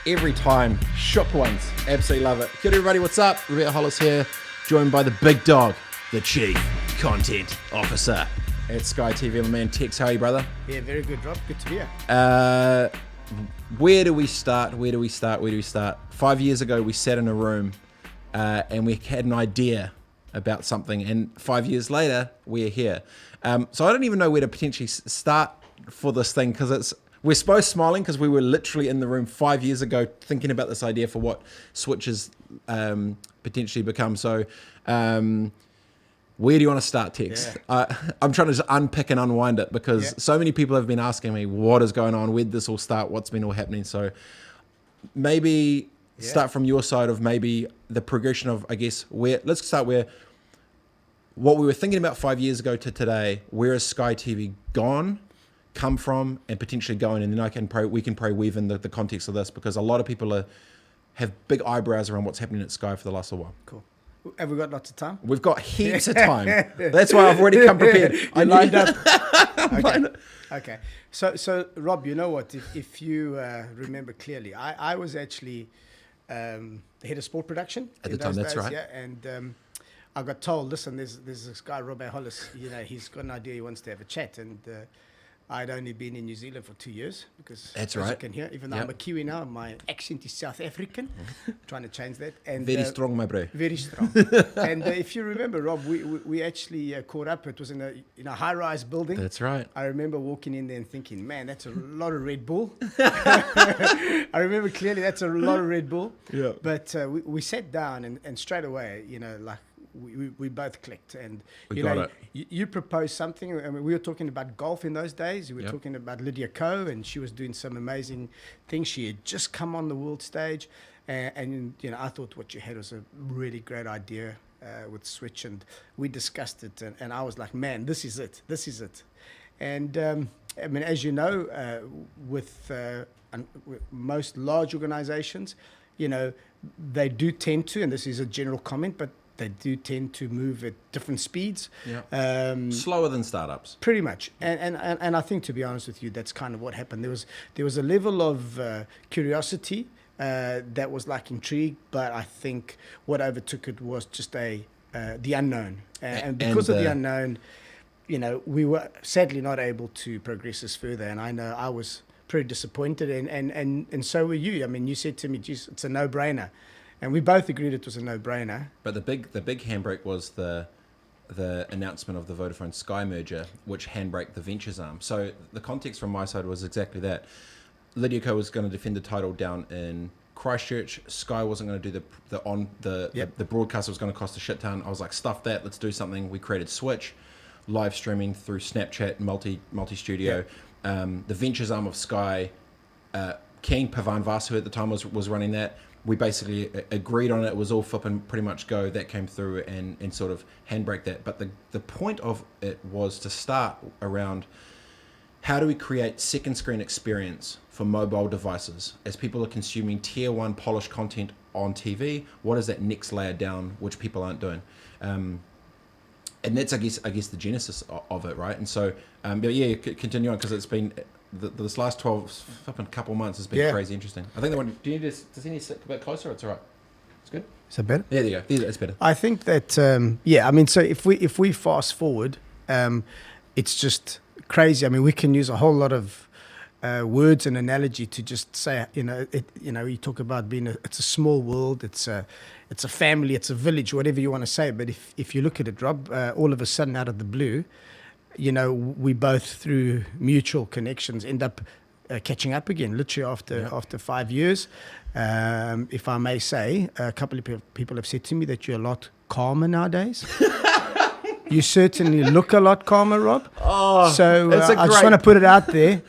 every time. Shook ones. Absolutely love it. Kia ora, everybody. What's up? Roberto Hollis here, joined by the big dog, the Chief Content Officer at Sky TV. My man Tex, how are you, brother? Yeah, very good, Rob. Good to be here. Where do we start? 5 years ago, we sat in a room and we had an idea about something, and 5 years later, we're here. So I don't even know where to potentially start for this thing, because we're both smiling because we were literally in the room 5 years ago thinking about this idea for what Switch has potentially become. So where do you want to start, Tex? Yeah. I'm trying to just unpick and unwind it, because so many people have been asking me what is going on, where did this all start, what's been all happening. So maybe start from your side of maybe the progression of, I guess, let's start where what we were thinking about 5 years ago to today. Where has Sky TV come from, and potentially going, and then we can probably weave in the context of this, because a lot of people have big eyebrows around what's happening at Sky for the last little while. Cool. Have we got lots of time? We've got heaps of time. That's why I've already come prepared. I lined up. Okay. So Rob, you know what? If you remember clearly, I was actually the head of sport production at the time. That's right. Yeah, and I got told, listen, there's this guy, Roberto Hollis. You know, he's got an idea. He wants to have a chat, and I'd only been in New Zealand for 2 years, because that's as right. you can hear, even though I'm a Kiwi now, my accent is South African. Trying to change that. And very strong, my bro. Very strong. And if you remember, Rob, we actually caught up. It was in a high-rise building. That's right. I remember walking in there and thinking, man, that's a lot of Red Bull. I remember clearly that's a lot of Red Bull. Yeah. But we sat down, and straight away, you know, like, we both clicked, and you proposed something. I mean, we were talking about golf in those days. We were talking about Lydia Ko, and she was doing some amazing things. She had just come on the world stage, and you know, I thought what you had was a really great idea with Switch, and we discussed it, and I was like, man, this is it. And I mean, as you know, with most large organizations, you know, they do tend to, and this is a general comment, but they do tend to move at different speeds. Yeah. Slower than startups. Pretty much. And I think, to be honest with you, that's kind of what happened. There was a level of curiosity that was like intrigue, but I think what overtook it was just the unknown. And because of the unknown, you know, we were sadly not able to progress this further. And I know I was pretty disappointed, and so were you. I mean, you said to me, geez, it's a no-brainer. And we both agreed it was a no-brainer. But the big handbrake was the announcement of the Vodafone Sky merger, which handbraked the ventures arm. So the context from my side was exactly that. Lydia Ko was going to defend the title down in Christchurch. Sky wasn't going to do the broadcast. Was going to cost a shit ton. I was like, stuff that. Let's do something. We created Switch, live streaming through Snapchat, multi studio. The ventures arm of Sky, King Pavan Vasu at the time was running that. We basically agreed on it. It was all flipping pretty much go. That came through and sort of handbrake that. But the point of it was to start around, how do we create second screen experience for mobile devices as people are consuming tier one polished content on TV? What is that next layer down which people aren't doing? And that's I guess the genesis of it, right? And so, but yeah, continue on, because it's been. This last 12 couple months has been crazy interesting. I think the one. Do you need to sit a bit closer? It's all right. It's good. Is that better? Yeah, there you go. It's better. I think that I mean, so if we fast forward, it's just crazy. I mean, we can use a whole lot of words and analogy to just say, you know, you talk about it's a small world, it's a family, it's a village, whatever you want to say. But if you look at it, Rob, all of a sudden out of the blue, you know, we both, through mutual connections, end up catching up again, literally after 5 years. If I may say, a couple of people have said to me that you're a lot calmer nowadays. You certainly look a lot calmer, Rob. Oh, so I just want to put it out there.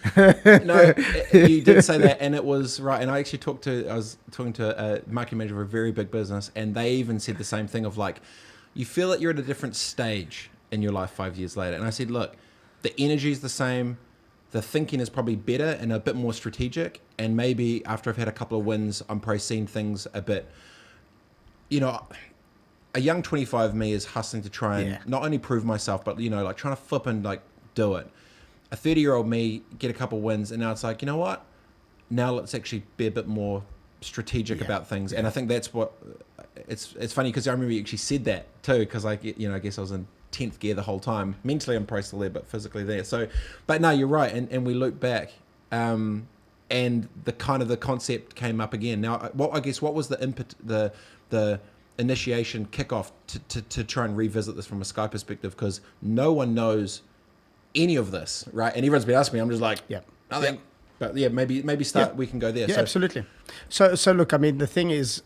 No, you did say that, and it was right. And I was talking to a marketing manager of a very big business, and they even said the same thing of like, you feel that you're at a different stage in your life 5 years later. And I said, look, the energy is the same. The thinking is probably better and a bit more strategic. And maybe after I've had a couple of wins, I'm probably seeing things a bit, you know, a young 25 me is hustling to try and not only prove myself, but, you know, like trying to flip and like do it. A 30-year-old me get a couple wins, and now it's like, you know what? Now let's actually be a bit more strategic about things, and I think that's what it's funny because I remember you actually said that too, because I guess I was in 10th gear the whole time. Mentally I'm probably still there, but physically there. So, but no, you're right, and we loop back, and the concept came up again. Now, what was the input, the initiation kickoff to try and revisit this from a Sky perspective, because no one knows any of this, right? And everyone's been asking me. I'm just like, nothing. But yeah, maybe start. We can go there. Yeah, absolutely. So look, I mean, the thing is,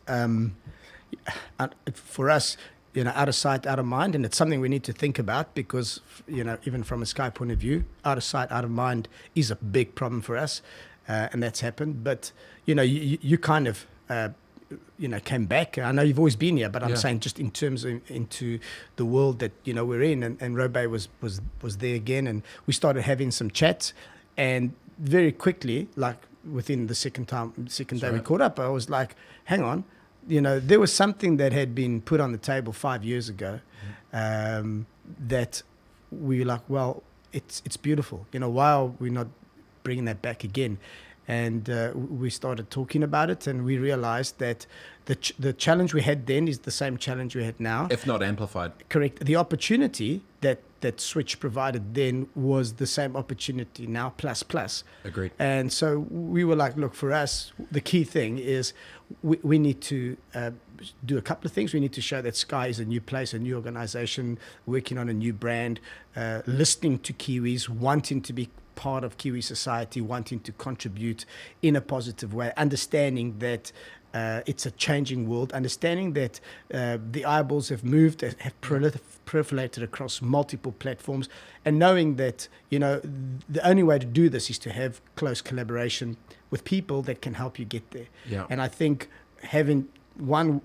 for us, out of sight, out of mind, and it's something we need to think about because, even from a Sky point of view, out of sight, out of mind is a big problem for us, and that's happened. But you kind of came back. I know you've always been here, but I'm saying just in terms of into the world that we're in, and Robé was there again, and we started having some chats, and very quickly, like within the second day we caught up, I was like, hang on, there was something that had been put on the table 5 years ago, that we were like, well, it's beautiful. Why are we not bringing that back again? And we started talking about it, and we realized that the challenge we had then is the same challenge we had now, if not amplified. Correct. The opportunity that Switch provided then was the same opportunity now plus. Agreed. And so we were like, look, for us, the key thing is we need to do a couple of things. We need to show that Sky is a new place, a new organization, working on a new brand, listening to Kiwis, wanting to be part of Kiwi society, wanting to contribute in a positive way, understanding that it's a changing world, understanding that the eyeballs have moved, have proliferated across multiple platforms, and knowing that the only way to do this is to have close collaboration with people that can help you get there. Yeah. And I think having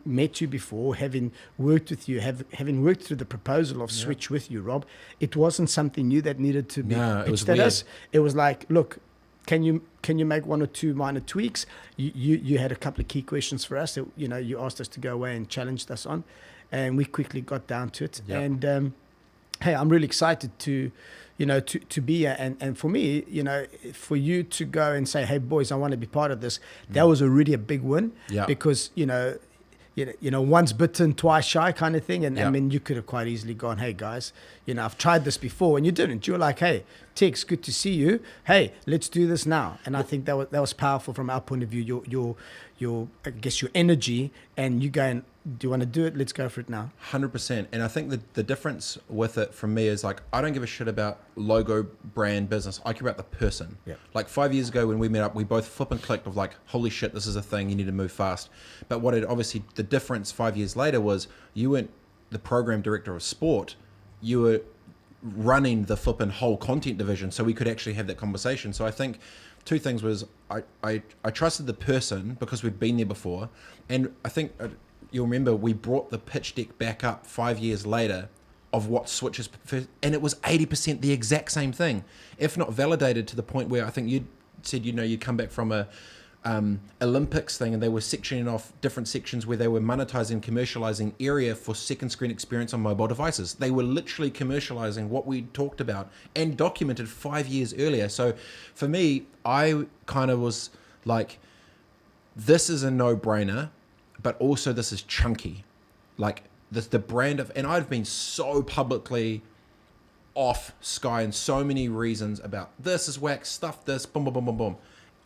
met you before, having worked with you, having worked through the proposal of Switch with you, Rob, it wasn't something new that needed to be pitched at us. It was like, look, can you make one or two minor tweaks? You had a couple of key questions for us that you asked us to go away and challenged us on, and we quickly got down to it. Yep. And hey, I'm really excited to be here, and for me, for you to go and say, hey boys, I want to be part of this, that was already a big win. Yeah. Because once bitten, twice shy kind of thing. And I mean, you could have quite easily gone, hey guys, I've tried this before, and you didn't. You were like, hey, Tex, good to see you. Hey, let's do this now. And I think that was powerful from our point of view. Your I guess your energy, and you going, do you want to do it? Let's go for it now. 100%. And I think the difference with it from me is like, I don't give a shit about logo, brand, business. I care about the person. Yeah. Like 5 years ago when we met up, we both flip and clicked of like, holy shit, this is a thing. You need to move fast. But the difference 5 years later was you weren't the program director of sport. You were running the flipping whole content division, so we could actually have that conversation. So I think two things was I trusted the person because we'd been there before, and I think you'll remember we brought the pitch deck back up 5 years later of what Switch's, and it was 80% the exact same thing, if not validated to the point where I think you said you'd come back from a Olympics thing, and they were sectioning off different sections where they were monetizing, commercializing area for second screen experience on mobile devices. They were literally commercializing what we talked about and documented 5 years earlier. So for me, I kind of was like, this is a no-brainer, but also this is chunky. Like the brand of, and I've been so publicly off Sky in so many reasons about this is whack, stuff this, boom, boom, boom, boom, boom.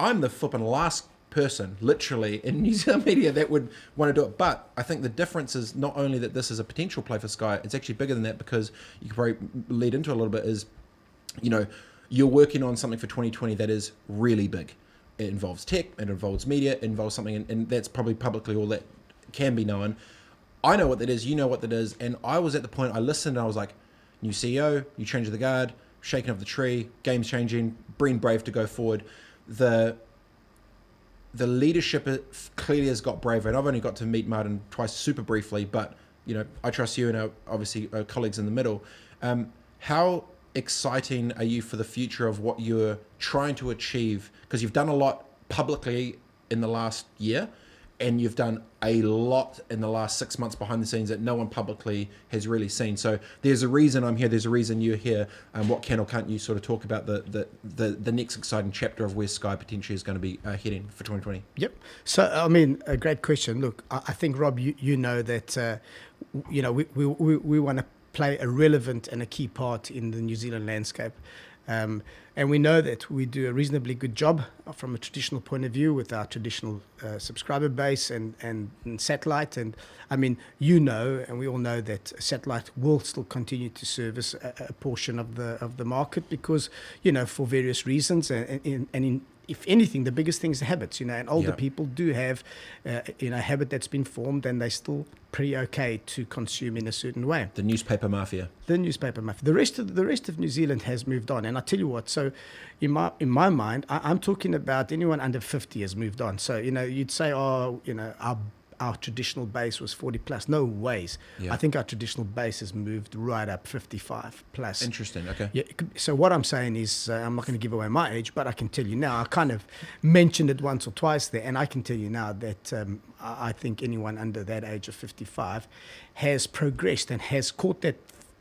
I'm the flipping last person, literally, in New Zealand media that would want to do it. But I think the difference is not only that this is a potential play for Sky, it's actually bigger than that, because you could probably lead into a little bit is, you're working on something for 2020 that is really big. It involves tech, it involves media, it involves something, and that's probably publicly all that can be known. I know what that is, you know what that is, and I was at the point, I listened and I was like, new CEO, new change of the guard, shaking of the tree, game's changing, being brave to go forward. The leadership clearly has got braver, and I've only got to meet Martin twice super briefly, but I trust you and our colleagues in the middle. How exciting are you for the future of what you're trying to achieve? Because you've done a lot publicly in the last year, and you've done a lot in the last 6 months behind the scenes that no one publicly has really seen. So there's a reason I'm here. There's a reason you're here. And what can or can't you sort of talk about the next exciting chapter of where Sky potentially is going to be heading for 2020? Yep. So, I mean, a great question. Look, I think, Rob, you know that, we want to play a relevant and a key part in the New Zealand landscape. And we know that we do a reasonably good job from a traditional point of view with our traditional subscriber base and satellite. And I mean, and we all know that satellite will still continue to service a portion of the market because, for various reasons. If anything, the biggest thing is habits, and older people do have, a habit that's been formed and they're still pretty okay to consume in a certain way. The newspaper mafia. The rest of New Zealand has moved on. And I tell you what, so in my mind, I'm talking about anyone under 50 has moved on. So, you'd say, our traditional base was 40 plus. No ways. Yeah. I think our traditional base has moved right up 55 plus. Interesting. Okay. Yeah. So what I'm saying is, I'm not going to give away my age, but I can tell you now, I kind of mentioned it once or twice there, and I can tell you now that I think anyone under that age of 55 has progressed and has caught that,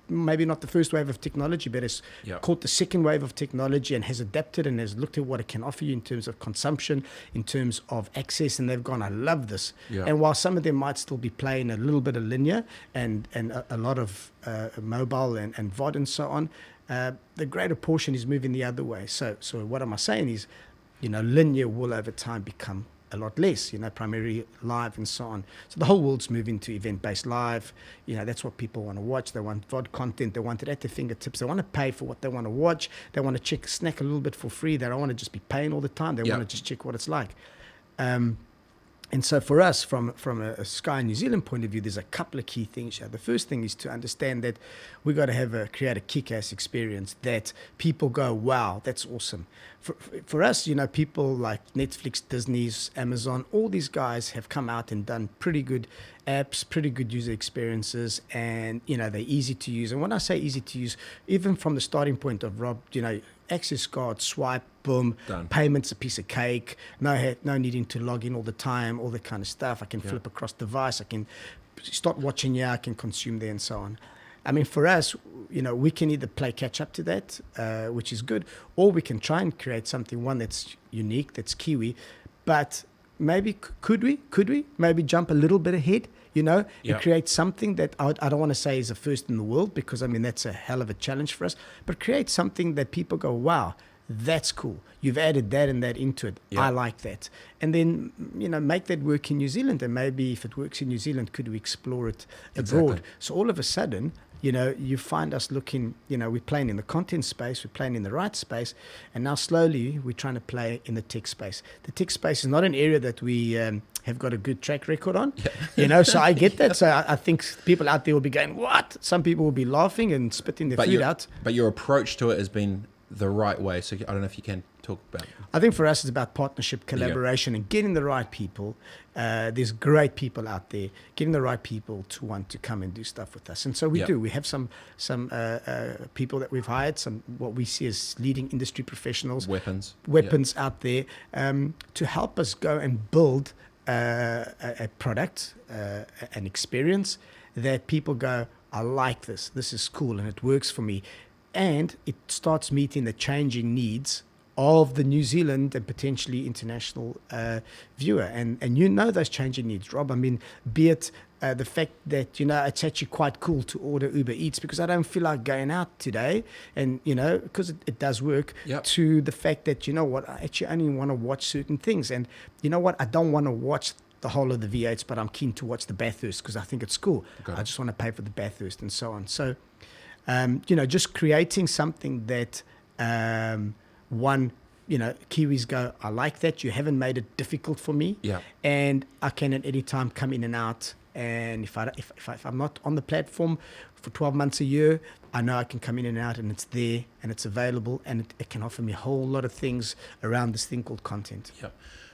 maybe not the first wave of technology, but has caught the second wave of technology and has adapted and has looked at what it can offer you in terms of consumption, in terms of access, and they've gone, I love this. Yeah. And while some of them might still be playing a little bit of linear and a lot of mobile and VOD and so on, the greater portion is moving the other way. So what am I saying is, linear will over time become a lot less, primarily live and so on. So the whole world's moving to event-based live. That's what people want to watch. They want VOD content. They want it at their fingertips. They want to pay for what they want to watch. They want to snack a little bit for free. They don't want to just be paying all the time. They want to just check what it's like. And so for us, from a Sky New Zealand point of view, there's a couple of key things here. The first thing is to understand that we've got to create a kick-ass experience that people go, wow, that's awesome. For us, people like Netflix, Disney's, Amazon, all these guys have come out and done pretty good apps, pretty good user experiences, and, they're easy to use. And when I say easy to use, even from the starting point of Rob, access card, swipe, boom, done. Payments a piece of cake, no needing to log in all the time, all that kind of stuff. I can flip across device, I can start watching here, I can consume there and so on. I mean, for us, we can either play catch up to that, which is good, or we can try and create one that's unique, that's Kiwi, but maybe could we maybe jump a little bit ahead, and create something that I don't want to say is a first in the world, because I mean that's a hell of a challenge for us, but create something that people go, wow, that's cool, you've added that and that into it, I like that. And then make that work in New Zealand, and maybe if it works in New Zealand, could we explore it abroad? So all of a sudden, you find us looking, we're playing in the content space, we're playing in the right space, and now slowly we're trying to play in the tech space. The tech space is not an area that we have got a good track record on, so I get that. So I think people out there will be going, what? Some people will be laughing and spitting their food out. But your approach to it has been the right way. So I don't know if you can talk about it. I think for us it's about partnership, collaboration, and getting the right people. There's great people out there, getting the right people to want to come and do stuff with us. And so we do. We have some people that we've hired, some what we see as leading industry professionals, weapons out there, to help us go and build a product, an experience that people go, I like this. This is cool and it works for me. And it starts meeting the changing needs of the New Zealand and potentially international viewer. And those changing needs, Rob. I mean, be it the fact that, it's actually quite cool to order Uber Eats because I don't feel like going out today. And, because it does work, to the fact that, I actually only want to watch certain things. And I don't want to watch the whole of the V8s, but I'm keen to watch the Bathurst because I think it's cool. I just want to pay for the Bathurst and so on. So, just creating something that, Kiwis go, I like that. You haven't made it difficult for me. Yeah. And I can at any time come in and out. And if I'm not on the platform for 12 months a year, I know I can come in and out and it's there and it's available and it can offer me a whole lot of things around this thing called content. Yeah.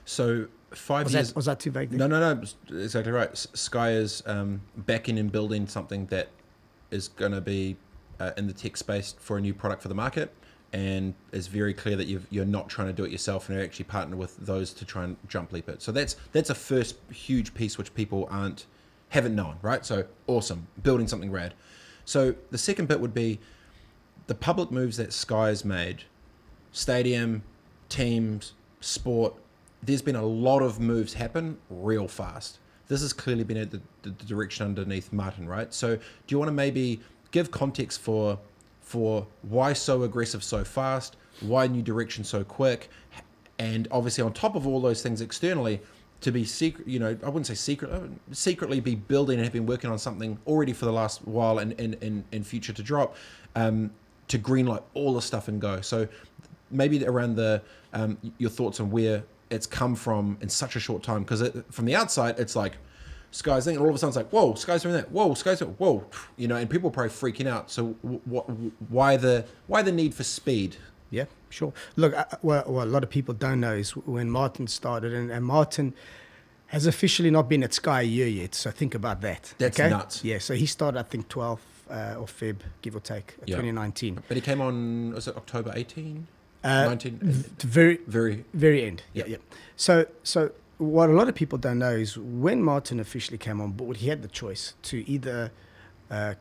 So 5 years... Was that too vague? No, exactly right. Sky is backing and building something that is going to be in the tech space for a new product for the market. and it's very clear that you're not trying to do it yourself, and you're actually partner with those to try and jump leap it. So that's a first huge piece which people haven't known, right? So awesome, building something rad. So the second bit would be the public moves that Sky's made, stadium, teams, sport. There's been a lot of moves happen real fast. This has clearly been at the direction underneath Martin, right? So do you want to maybe give context for why so aggressive so fast, why new direction so quick, and obviously on top of all those things externally, to be secret, I wouldn't say secretly be building and have been working on something already for the last while and future to drop, to greenlight all the stuff and go. So maybe around your thoughts on where it's come from in such a short time, because from the outside it's like Sky's thing, and all of a sudden it's like, whoa, Sky's doing that, whoa, Sky's doing, whoa, and people are probably freaking out. So why the need for speed? Yeah, sure. Look, what a lot of people don't know is when Martin started, and Martin has officially not been at Sky a year yet, so think about that. That's nuts. Yeah, so he started, I think, 12th of Feb, give or take, 2019. But he came on, was it October 18? 19? Very end. Yeah. So what a lot of people don't know is when Martin officially came on board, he had the choice to either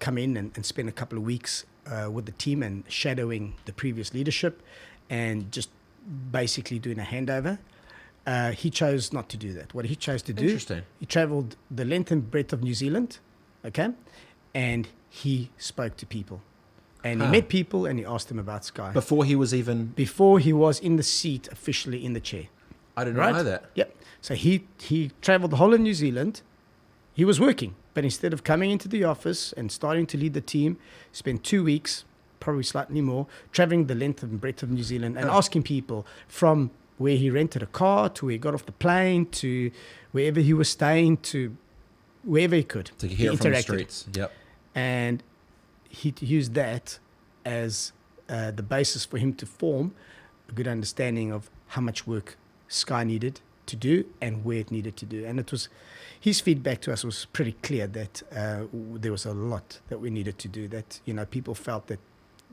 come in and spend a couple of weeks with the team and shadowing the previous leadership and just basically doing a handover. He chose not to do that. What he chose to do, he traveled the length and breadth of New Zealand, okay, and he spoke to people. And he met people and he asked them about Sky. Before he was in the seat, officially in the chair. I didn't know that. Yep. So he traveled the whole of New Zealand. He was working, but instead of coming into the office and starting to lead the team, spent 2 weeks, probably slightly more, traveling the length and breadth of New Zealand and asking people from where he rented a car to where he got off the plane to wherever he was staying to wherever he could. To hear from the streets. Yep. And he used that as the basis for him to form a good understanding of how much work Sky needed to do and where it needed to do. And it was his feedback to us was pretty clear that there was a lot that we needed to do, that people felt that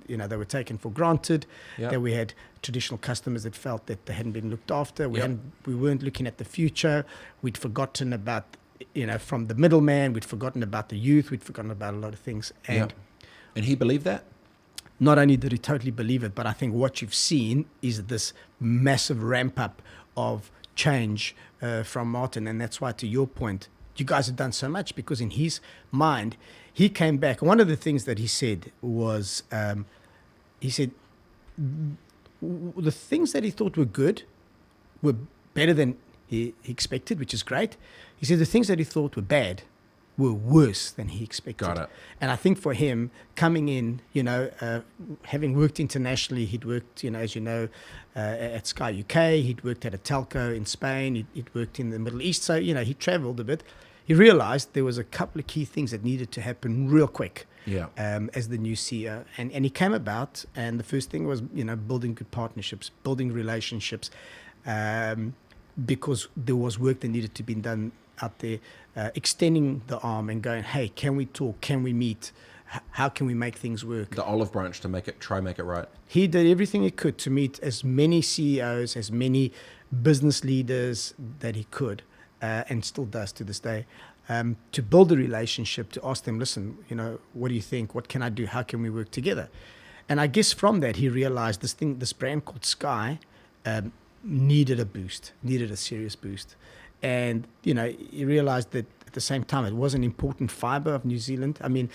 they were taken for granted, that we had traditional customers that felt that they hadn't been looked after, we weren't looking at the future, we'd forgotten about from the middleman, we'd forgotten about the youth, we'd forgotten about a lot of things. And he believed that? Not only did he totally believe it, but I think what you've seen is this massive ramp up of change from Martin. And that's why, to your point, you guys have done so much, because in his mind, he came back. One of the things that he said was, he said the things that he thought were good were better than he expected, which is great. He said the things that he thought were bad were worse than he expected. Got it. And I think for him, coming in, having worked internationally, he'd worked, as you know, at Sky UK, he'd worked at a telco in Spain, he'd worked in the Middle East. So, he traveled a bit. He realized there was a couple of key things that needed to happen real quick as the new CEO. And he came about, and the first thing was, building good partnerships, building relationships, because there was work that needed to be done out there, extending the arm and going, hey, can we talk? Can we meet? How can we make things work? The olive branch to make it right. He did everything he could to meet as many CEOs, as many business leaders that he could, and still does to this day, to build a relationship, to ask them, listen, what do you think? What can I do? How can we work together? And I guess from that, he realized this brand called Sky, needed a boost, needed a serious boost. And, he realized that at the same time, it was an important fiber of New Zealand. I mean,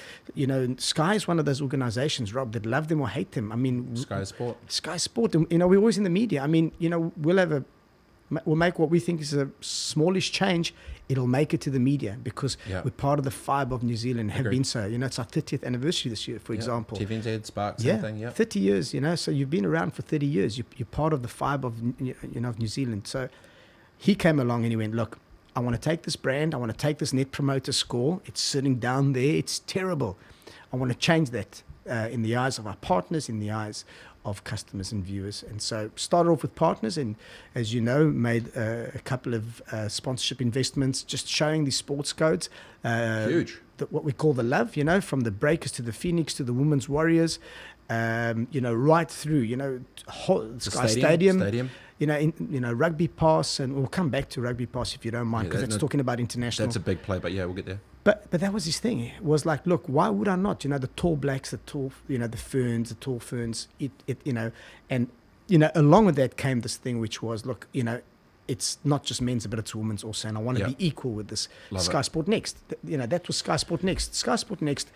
Sky is one of those organizations, Rob, that love them or hate them. I mean, Sky Sport. And, we're always in the media. I mean, we'll make what we think is a smallish change. It'll make it to the media because we're part of the fiber of New Zealand, have been so. It's our 30th anniversary this year, for example. TVNZ, Spark, same thing, 30 years, so you've been around for 30 years. You're part of the fiber of, of New Zealand. So he came along and he went, look, I want to take this brand. I want to take this Net Promoter Score. It's sitting down there. It's terrible. I want to change that in the eyes of our partners, in the eyes of customers and viewers. And so started off with partners and, as you know, made a couple of sponsorship investments, just showing these sports codes. Huge. What we call the love, from the Breakers to the Phoenix to the Women's Warriors. right through, Sky Stadium. Rugby Pass, and we'll come back to Rugby Pass if you don't mind, because it's talking about international. That's a big play, but yeah, we'll get there. But that was his thing. It was like, look, why would I not? The Tall Blacks, the tall, the Ferns, the Tall Ferns, and along with that came this thing, which was, look, it's not just men's, but it's women's also, and I want to be equal with this. Sky Sport Next. That was Sky Sport Next. Sky Sport Next.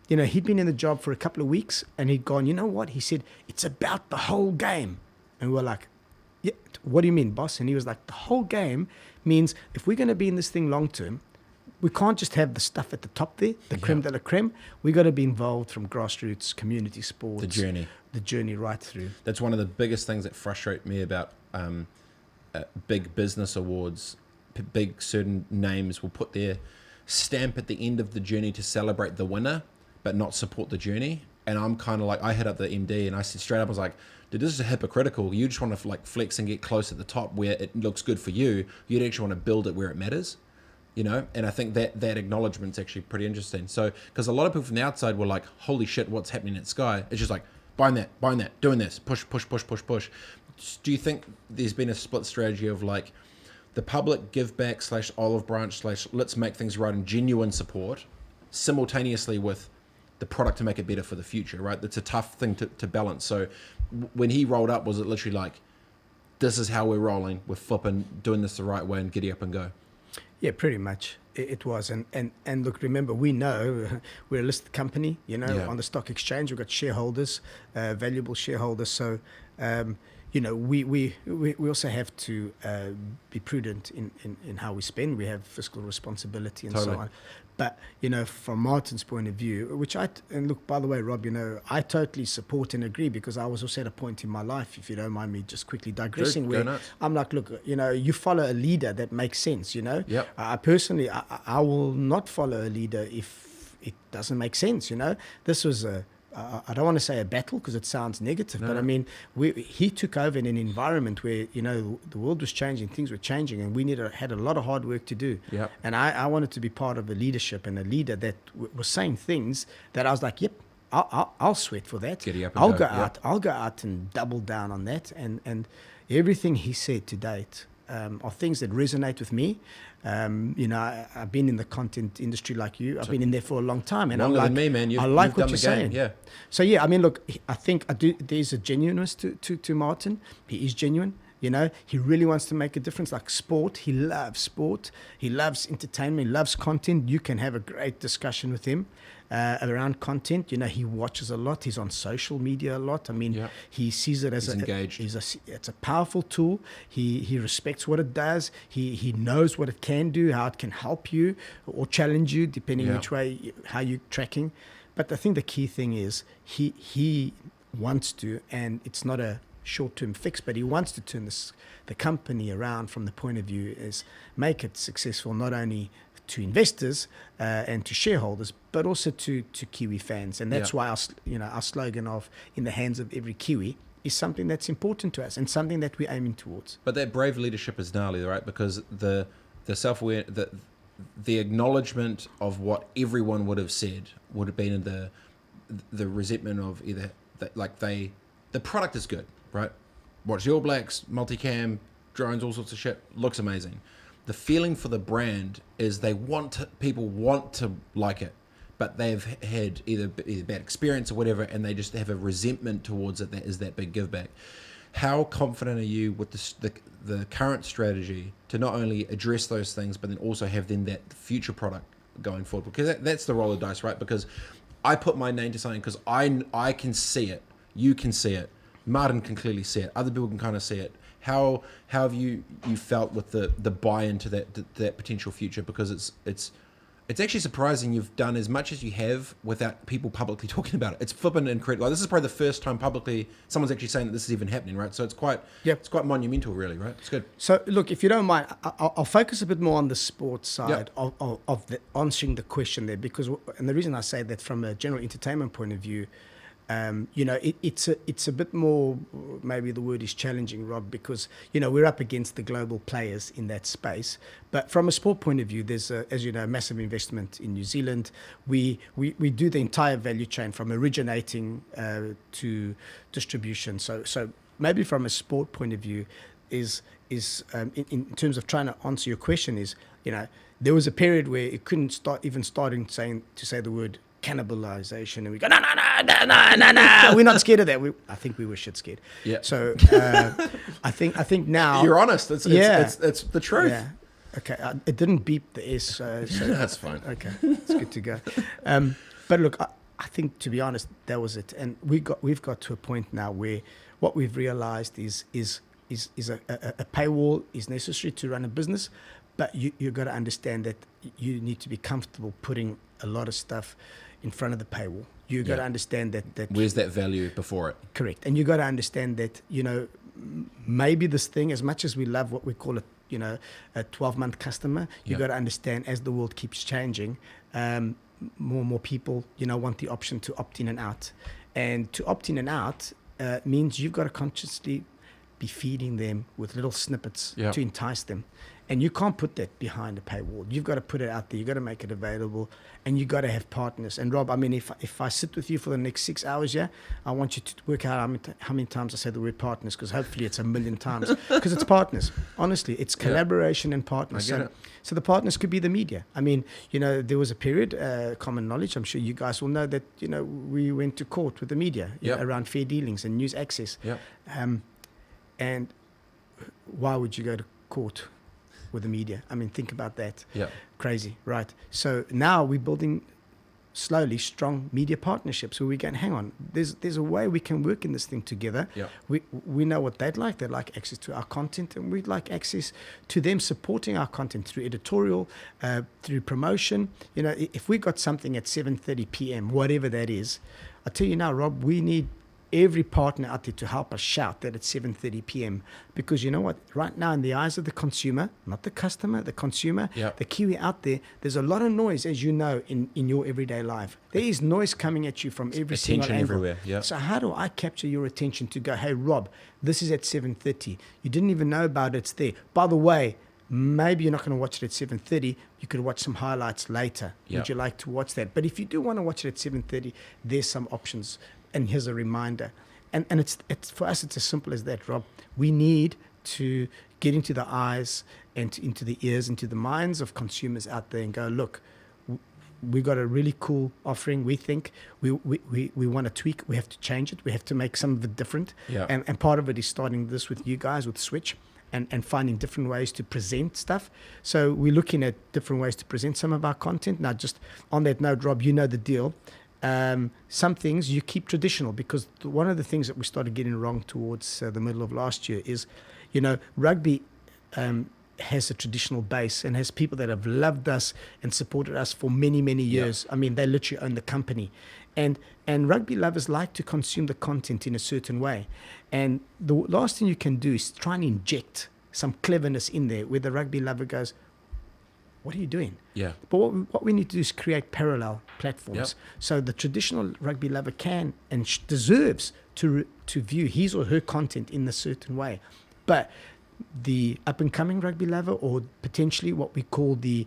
He'd been in the job for a couple of weeks, and he'd gone, you know what? He said, it's about the whole game. And we're like, yeah, what do you mean, boss? And he was like, the whole game means if we're going to be in this thing long term, we can't just have the stuff at the top there, the creme de la creme. We got to be involved from grassroots, community sports. The journey right through. That's one of the biggest things that frustrate me about big business awards. Big certain names will put their stamp at the end of the journey to celebrate the winner, but not support the journey. And I'm kind of like, I hit up the MD and I said straight up, I was like, dude, this is hypocritical. You just want to like flex and get close at the top where it looks good for you. You'd actually want to build it where it matters. And I think that acknowledgement's actually pretty interesting. So, because a lot of people from the outside were like, holy shit, what's happening at Sky? It's just like, buying that, doing this, push. Do you think there's been a split strategy of like the public give back / olive branch / let's make things right and genuine support simultaneously with the product to make it better for the future, right? That's a tough thing to balance. So when he rolled up, was it literally like, this is how we're rolling, we're flipping, doing this the right way and giddy up and go? Yeah, pretty much it was. And look, remember, we know we're a listed company, on the stock exchange. We've got shareholders, valuable shareholders. So, we also have to be prudent in how we spend. We have fiscal responsibility and so on. But, from Martin's point of view, and look, by the way, Rob, I totally support and agree, because I was also at a point in my life, if you don't mind me just quickly digressing, where I'm like, look, you follow a leader that makes sense, Yep. I personally, I will not follow a leader if it doesn't make sense, This was I don't want to say a battle because it sounds negative, but I mean, he took over in an environment where, the world was changing, things were changing, and we had a lot of hard work to do. Yep. And I wanted to be part of a leadership and a leader that was saying things that I was like, yep, I'll sweat for that. I'll go out and double down on that. And everything he said to date are things that resonate with me. I've been in the content industry like you. I've been in there for a long time, and longer than me, man. I like what you're saying. Yeah. So I mean, look, I think there's a genuineness to Martin. He is genuine. He really wants to make a difference. Like sport, he loves sport. He loves entertainment. He loves content. You can have a great discussion with him around content. He watches a lot. He's on social media a lot. I mean, he sees it as engaged. It's a powerful tool. He respects what it does. He knows what it can do, how it can help you or challenge you, depending which way, how you're tracking. But I think the key thing is he wants to, and it's not a short-term fix, but he wants to turn the company around from the point of view is make it successful, not only to investors and to shareholders, but also to Kiwi fans. And that's why our slogan of "in the hands of every Kiwi" is something that's important to us and something that we're aiming towards. But that brave leadership is gnarly, right? Because the self-aware, the acknowledgement of what everyone would have said would have been in the resentment of either the product is good, right? Watch the All Blacks, multicam, drones, all sorts of shit, looks amazing. The feeling for the brand is people want to like it, but they've had either bad experience or whatever, and they just have a resentment towards it. That is that big give back. How confident are you with the current strategy to not only address those things, but then also have then that future product going forward? Because that's the roll of dice, right? Because I put my name to something because I can see it, you can see it, Martin can clearly see it, other people can kind of see it. How have you felt with the buy-in to that potential future? Because it's actually surprising you've done as much as you have without people publicly talking about it. It's flipping incredible. Like, this is probably the first time publicly someone's actually saying that this is even happening, right? So it's quite monumental, really, right? It's good. So look, if you don't mind, I'll focus a bit more on the sports side of answering the question there, and the reason I say that from a general entertainment point of view, It's a bit more, maybe the word is challenging, Rob, because we're up against the global players in that space. But from a sport point of view, there's as you know, massive investment in New Zealand. We do the entire value chain from originating to distribution. So maybe from a sport point of view, in terms of trying to answer your question, there was a period where it couldn't starting to say the word cannibalization, and we go, no, we're not scared of that. I think we were shit scared. Yeah. So I think now you're honest. It's the truth. Yeah. Okay. It didn't beep the S. So that's fine. Okay. It's good to go. But look, I think, to be honest, that was it. And we've got to a point now where what we've realized is a paywall is necessary to run a business, but you've got to understand that you need to be comfortable putting a lot of stuff in front of the paywall. You've got to understand that where's that value before it? Correct. And you've got to understand that, maybe this thing, as much as we love what we call a 12-month customer, you've got to understand, as the world keeps changing, more and more people, want the option to opt in and out. And to opt in and out means you've got to consciously be feeding them with little snippets to entice them. And you can't put that behind a paywall. You've got to put it out there. You've got to make it available. And you've got to have partners. And Rob, I mean, if I sit with you for the next 6 hours, I want you to work out how many times I say the word partners, because hopefully it's 1 million times. Because it's partners. Honestly, it's collaboration and partners. I get it. So the partners could be the media. I mean, there was a period, common knowledge, I'm sure you guys will know that, we went to court with the media around fair dealings and news access. Yep. And why would you go to court with the media? I mean, think about that. Yeah. Crazy, right? So now we're building slowly strong media partnerships where we can, hang on, there's a way we can work in this thing together. Yeah. We know what they'd like. They'd like access to our content, and we'd like access to them supporting our content through editorial, through promotion. If we got something at 7:30 p.m., whatever that is, I tell you now, Rob, we need every partner out there to help us shout that at 7:30 p.m. Because you know what? Right now, in the eyes of the consumer, not the customer, the consumer, the Kiwi out there, there's a lot of noise, as you know, in your everyday life. There is noise coming at you from every single angle. Everywhere. Yeah. So how do I capture your attention to go, hey, Rob, this is at 7:30. You didn't even know about it. It's there. By the way, maybe you're not going to watch it at 7:30. You could watch some highlights later. Would you like to watch that? But if you do want to watch it at 7:30, there's some options. And here's a reminder. And it's for us, it's as simple as that, Rob. We need to get into the eyes and into the ears, into the minds of consumers out there and go, look, we got a really cool offering. We think we want to tweak. We have to change it. We have to make some of it different. Yeah. And part of it is starting this with you guys, with Switch, and finding different ways to present stuff. So we're looking at different ways to present some of our content. Now, just on that note, Rob, you know the deal. Some things you keep traditional, because one of the things that we started getting wrong towards the middle of last year is, rugby has a traditional base and has people that have loved us and supported us for many, many years. I mean, they literally own the company. And rugby lovers like to consume the content in a certain way. And the last thing you can do is try and inject some cleverness in there where the rugby lover goes, what are you doing? Yeah. But what we need to do is create parallel platforms. So the traditional rugby lover can and deserves to view his or her content in a certain way. But the up-and-coming rugby lover, or potentially what we call the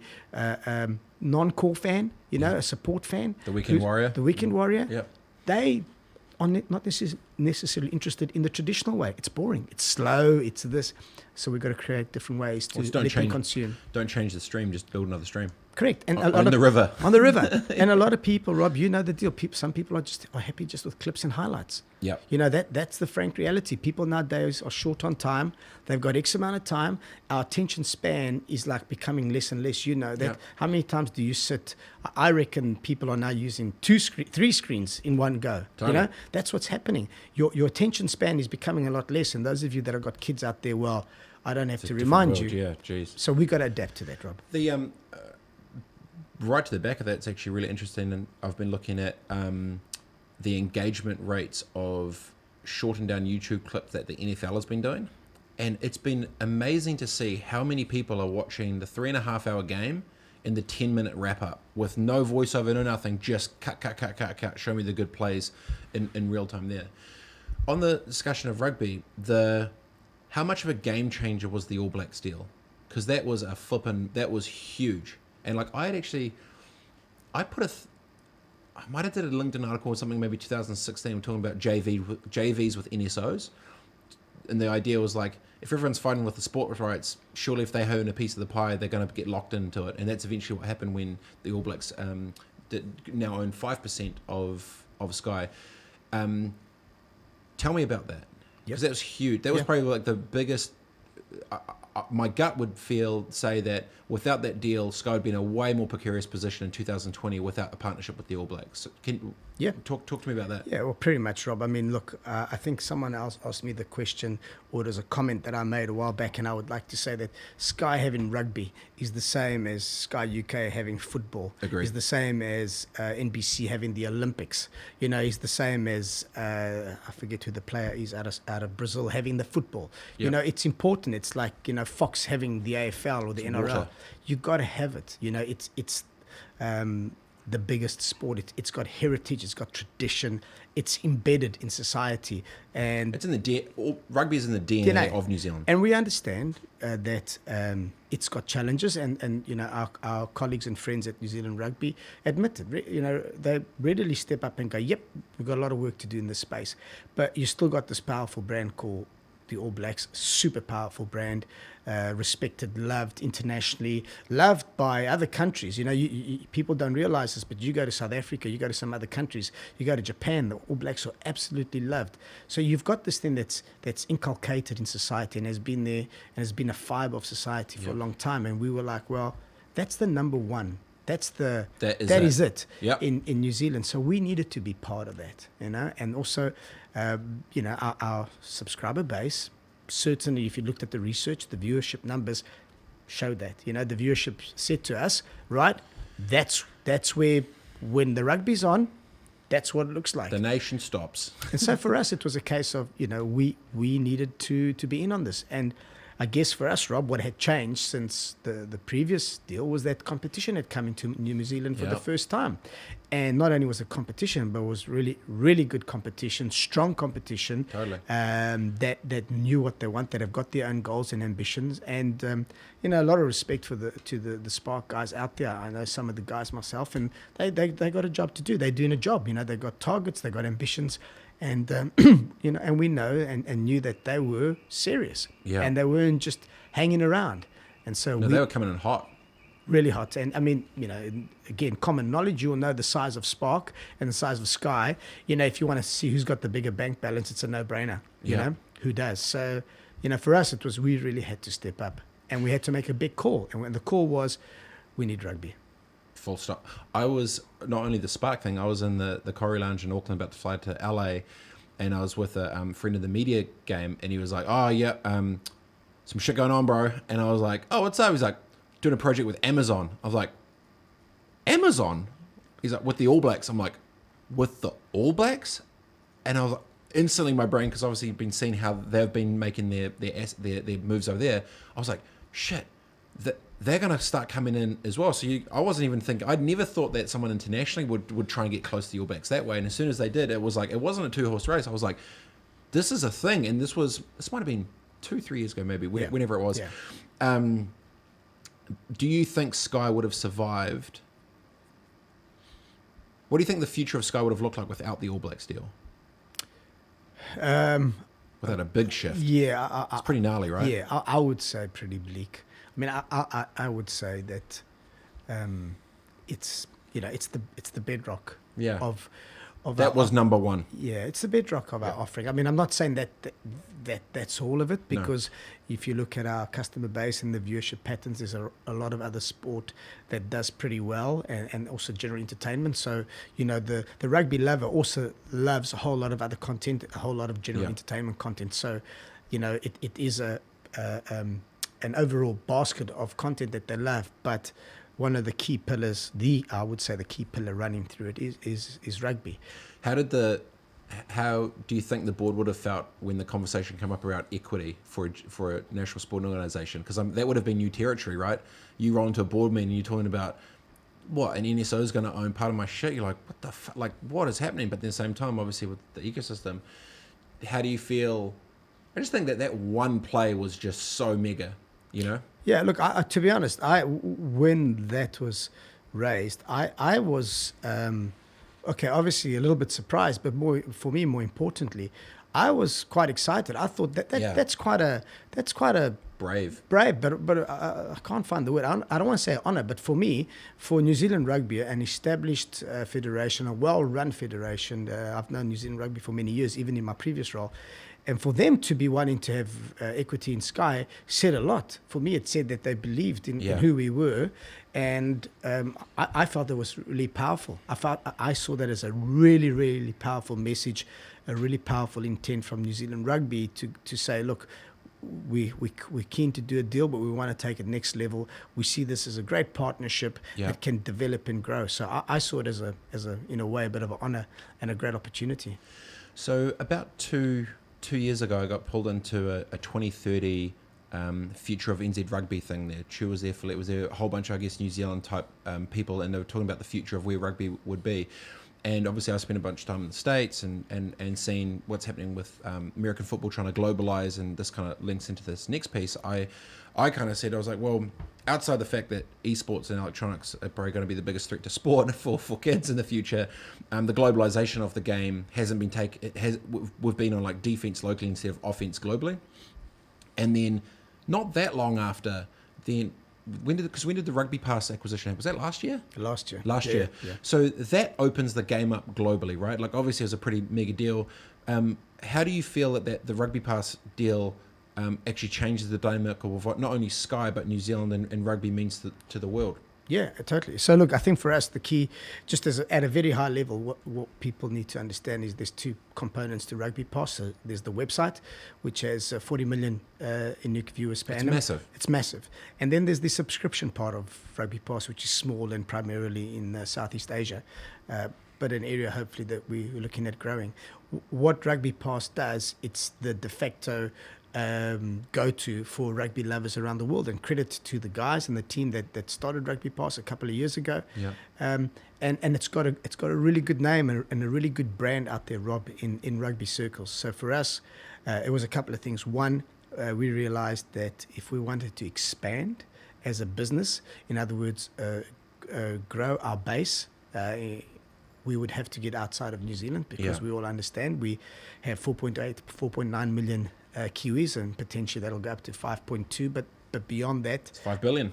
non-core fan, a support fan. The weekend warrior. The weekend warrior. Yep. They are not necessarily interested in the traditional way. It's boring. It's slow. It's this. So we've got to create different ways to let them consume. Don't change the stream. Just build another stream. Correct. And on the river. On the river. And a lot of people, Rob, you know the deal. Some people are happy just with clips and highlights. Yeah. That's the frank reality. People nowadays are short on time. They've got X amount of time. Our attention span is like becoming less and less. You know that. How many times do you sit? I reckon people are now using 3 screens in one go. Totally. That's what's happening. Your attention span is becoming a lot less. And those of you that have got kids out there, well, I don't have to remind you. Yeah, geez. So we've got to adapt to that, Rob. The right to the back of that, it's actually really interesting, and I've been looking at the engagement rates of shortened down YouTube clips that the NFL has been doing, and it's been amazing to see how many people are watching the 3.5 hour game in the 10-minute wrap up with no voiceover, no nothing, just cut, show me the good plays in real time there. On the discussion of rugby, how much of a game changer was the All Blacks deal? Because that was that was huge. And like I might have did a LinkedIn article or something, maybe 2016, talking about JVs with NSOs. And the idea was like, if everyone's fighting with the sport rights, surely if they own a piece of the pie, they're going to get locked into it. And that's eventually what happened when the All Blacks now own 5% of Sky. Tell me about that. Because that was huge. That was probably like the biggest... my gut would say that without that deal, Sky would be in a way more precarious position in 2020 without a partnership with the All Blacks. So talk to me about that. Yeah, well, pretty much, Rob. I mean, look, I think someone else asked me the question, or there's a comment that I made a while back, and I would like to say that Sky having rugby is the same as Sky UK having football. Agreed. Is the same as NBC having the Olympics. You know, is the same as I forget who the player is out of Brazil having the football. Yep. You know, it's important. It's like, you know, Fox having the AFL or the NRL. Water. You got to have it. You know, it's the biggest sport. It's got heritage. It's got tradition. It's embedded in society, and it's in rugby is in the DNA of New Zealand. And we understand that it's got challenges, and you know, our colleagues and friends at New Zealand Rugby admit it. You know, they readily step up and go, "Yep, we've got a lot of work to do in this space," but you still got this powerful brand called the All Blacks, super powerful brand, respected, loved internationally, loved by other countries. You know, people don't realize this, but you go to South Africa, you go to some other countries, you go to Japan, the All Blacks are absolutely loved. So you've got this thing that's inculcated in society and has been there and has been a fibre of society for a long time. And we were like, well, that's the number one. That is it in New Zealand. So we needed to be part of that, you know, and also, you know, our subscriber base, certainly if you looked at the research, the viewership numbers showed that, you know, the viewership said to us, right, that's where, when the rugby's on, that's what it looks like. The nation stops. And so for us, it was a case of, you know, we needed to be in on this. And I guess for us, Rob, what had changed since the previous deal was that competition had come into New Zealand for the first time. And not only was it competition, but it was really, really good competition, strong competition. Totally. That knew what they want, that have got their own goals and ambitions. And, you know, a lot of respect for the Spark guys out there. I know some of the guys myself, and they got a job to do. They're doing a job. You know, they've got targets, they've got ambitions. And, you know, and we know and knew that they were serious. Yeah. And they weren't just hanging around. And so they were coming in hot. Really hot. And I mean, you know, again, common knowledge, you'll know the size of Spark and the size of Sky. You know, if you want to see who's got the bigger bank balance, it's a no-brainer. You know, who does? So, you know, for us, it was, we really had to step up. And we had to make a big call. And when the call was, we need rugby. Full stop. I was not only the Spark thing, I was in the Corrie Lounge in Auckland about to fly to LA, and I was with a friend of the media game, and he was like, oh yeah, some shit going on, bro. And I was like, oh, what's up? He's like, doing a project with Amazon. I was like, Amazon? He's like, with the All Blacks. I'm like, with the All Blacks? And I was like, instantly my brain, because obviously you've been seeing how they've been making their moves over there. I was like, shit, they're going to start coming in as well. So I wasn't even thinking, I'd never thought that someone internationally would try and get close to the All Blacks that way. And as soon as they did, it was like, it wasn't a two-horse race. I was like, this is a thing. And this might have been 2-3 years ago, maybe, whenever it was. Yeah. Do you think Sky would have survived? What do you think the future of Sky would have looked like without the All Blacks deal? Without a big shift? Yeah. It's pretty gnarly, right? Yeah, I would say pretty bleak. I mean, I would say that it's, you know, it's the bedrock of that was number one. Yeah, it's the bedrock of our offering. I mean, I'm not saying that's all of it, because if you look at our customer base and the viewership patterns, there's a lot of other sport that does pretty well and also general entertainment. So, you know, the rugby lover also loves a whole lot of other content, a whole lot of general entertainment content. So, you know, it is an overall basket of content that they love, but one of the key pillars, I would say the key pillar running through it is rugby. How did the how do you think the board would have felt when the conversation came up around equity for a national sporting organisation? Because that would have been new territory, right? You roll into a board meeting and you're talking about what an NSO is going to own part of my shit. You're like, what the fuck? Like, what is happening? But at the same time, obviously, with the ecosystem, how do you feel? I just think that one play was just so mega, you know? Yeah, look, to be honest, when that was raised, I was, okay, obviously a little bit surprised, but more importantly, I was quite excited. I thought that's quite a brave, but I can't find the word. I don't want to say honor, but for me, for New Zealand Rugby, an established federation, a well-run federation, I've known New Zealand Rugby for many years, even in my previous role, and for them to be wanting to have equity in Sky said a lot. For me, it said that they believed in who we were, and I felt it was really powerful. I saw that as a really, really powerful message, a really powerful intent from New Zealand Rugby to say, look, we're keen to do a deal, but we want to take it next level. We see this as a great partnership that can develop and grow. So I saw it as a in a way a bit of an honor and a great opportunity. So about two years ago, I got pulled into a 2030 future of NZ rugby thing there. Chu was there, Philip was there, a whole bunch of, I guess, New Zealand type people, and they were talking about the future of where rugby would be. And obviously I spent a bunch of time in the States and seen what's happening with American football trying to globalize, and this kind of links into this next piece. I kind of said, I was like, well, outside the fact that esports and electronics are probably going to be the biggest threat to sport for kids in the future, the globalization of the game hasn't been we've been on like defense locally instead of offense globally. And then not that long after, then when did the Rugby Pass acquisition happen? Was that last year? Last year. Yeah. So that opens the game up globally, right? Like obviously it was a pretty mega deal. How do you feel that the Rugby Pass deal actually changes the dynamic of what not only Sky but New Zealand and rugby means to the world? Yeah, totally. So look, I think for us the key, just at a very high level, what people need to understand is there's two components to Rugby Pass. So there's the website, which has 40 million unique viewers per annum. It's massive. And then there's the subscription part of Rugby Pass, which is small and primarily in Southeast Asia, but an area hopefully that we're looking at growing. What Rugby Pass does, it's the de facto go-to for rugby lovers around the world, and credit to the guys and the team that started Rugby Pass a couple of years ago. And it's got a really good name and a really good brand out there, Rob, in rugby circles. So for us, it was a couple of things. One, we realized that if we wanted to expand as a business, in other words, grow our base, we would have to get outside of New Zealand, because we all understand we have 4.9 million Kiwis, and potentially that'll go up to 5.2, but beyond that, it's 5 billion.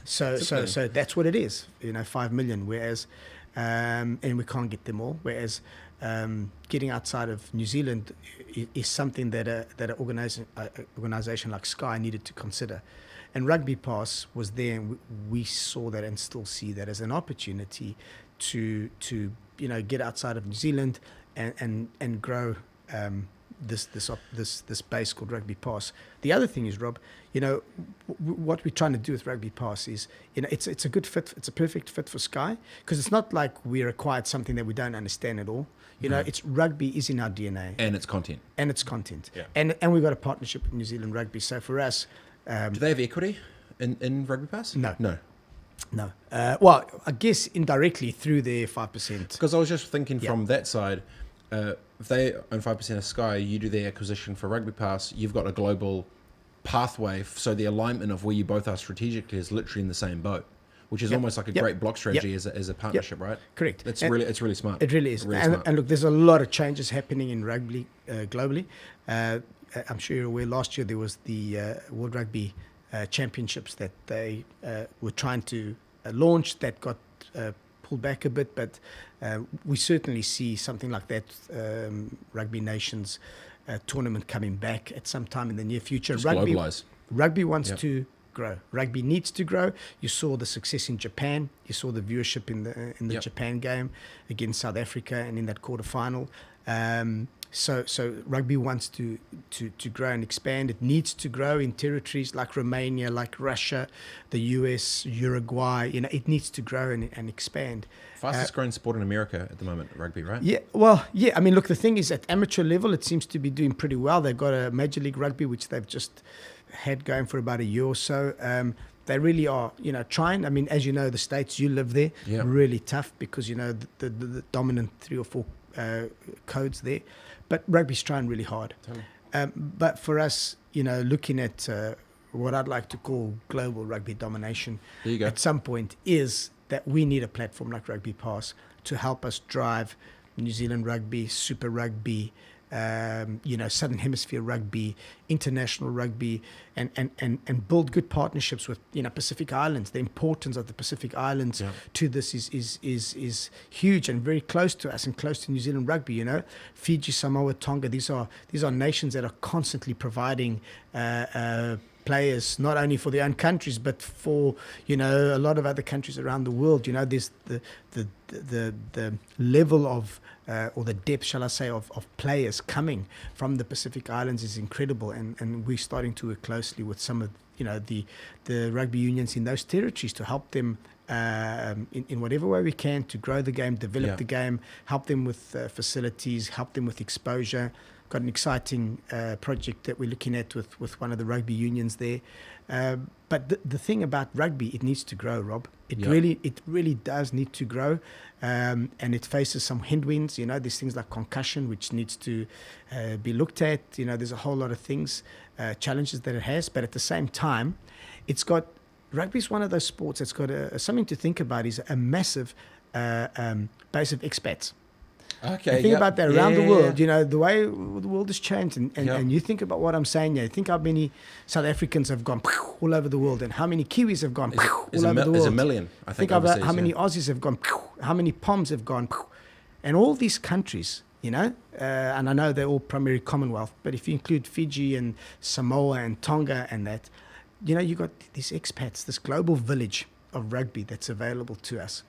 So that's what it is, 5 million. Whereas, and we can't get them all. Whereas, getting outside of New Zealand is something that an organization like Sky needed to consider. And Rugby Pass was there, and we saw that and still see that as an opportunity to get outside of New Zealand and grow this base called Rugby Pass. The other thing is, Rob, what we're trying to do with Rugby Pass is, it's a good fit. It's a perfect fit for Sky, because it's not like we acquired something that we don't understand at all. It's rugby is in our DNA, and it's content. Yeah. And we've got a partnership with New Zealand Rugby. So for us, do they have equity in Rugby Pass? No. Well, I guess indirectly through their 5%. Because I was just thinking from that side. If they own 5% of Sky, you do the acquisition for Rugby Pass, you've got a global pathway. So the alignment of where you both are strategically is literally in the same boat, which is almost like a great block strategy as a partnership, right? Correct. It's really smart. It really is. Really and look, there's a lot of changes happening in rugby globally. I'm sure you're aware, last year there was the World Rugby Championships that they were trying to launch, that got pulled back a bit, but we certainly see something like that Rugby Nations tournament coming back at some time in the near future. Rugby wants to grow. Rugby needs to grow. You saw the success in Japan. You saw the viewership in the Japan game against South Africa and in that quarterfinal. So rugby wants to grow and expand. It needs to grow in territories like Romania, like Russia, the US, Uruguay. It needs to grow and expand. Fastest growing sport in America at the moment, rugby, right? Yeah, well, yeah. I mean, look, the thing is, at amateur level, it seems to be doing pretty well. They've got a Major League Rugby, which they've just had going for about a year or so. They really are, trying. I mean, as you know, the States, you live there, really tough because, the dominant 3 or 4 codes there. But rugby's trying really hard. Totally. But for us, looking at what I'd like to call global rugby domination there you go. At some point is that we need a platform like Rugby Pass to help us drive New Zealand rugby, Super Rugby, Southern Hemisphere rugby, international rugby, and build good partnerships with Pacific Islands. The importance of the Pacific Islands to this is huge and very close to us and close to New Zealand rugby. Fiji, Samoa, Tonga. These are nations that are constantly providing players not only for their own countries but for a lot of other countries around the world. There's the level of or the depth, shall I say, of players coming from the Pacific Islands is incredible, and we're starting to work closely with some of the rugby unions in those territories to help them in whatever way we can to grow the game, develop the game, help them with facilities, help them with exposure. Got an exciting project that we're looking at with one of the rugby unions there. But the thing about rugby, it needs to grow, Rob. It really does need to grow. And it faces some headwinds. There's things like concussion, which needs to be looked at. There's a whole lot of things, challenges that it has. But at the same time, rugby is one of those sports that's got something to think about. Is a massive base of expats. Okay. Think about that around the world. The way the world has changed, and you think about what I'm saying here. Think how many South Africans have gone all over the world, and how many Kiwis have gone all over the world. There's a million. I think about how many Aussies have gone, how many Poms have gone, and all these countries. And I know they're all primarily Commonwealth, but if you include Fiji and Samoa and Tonga and that, you got these expats, this global village of rugby that's available to us,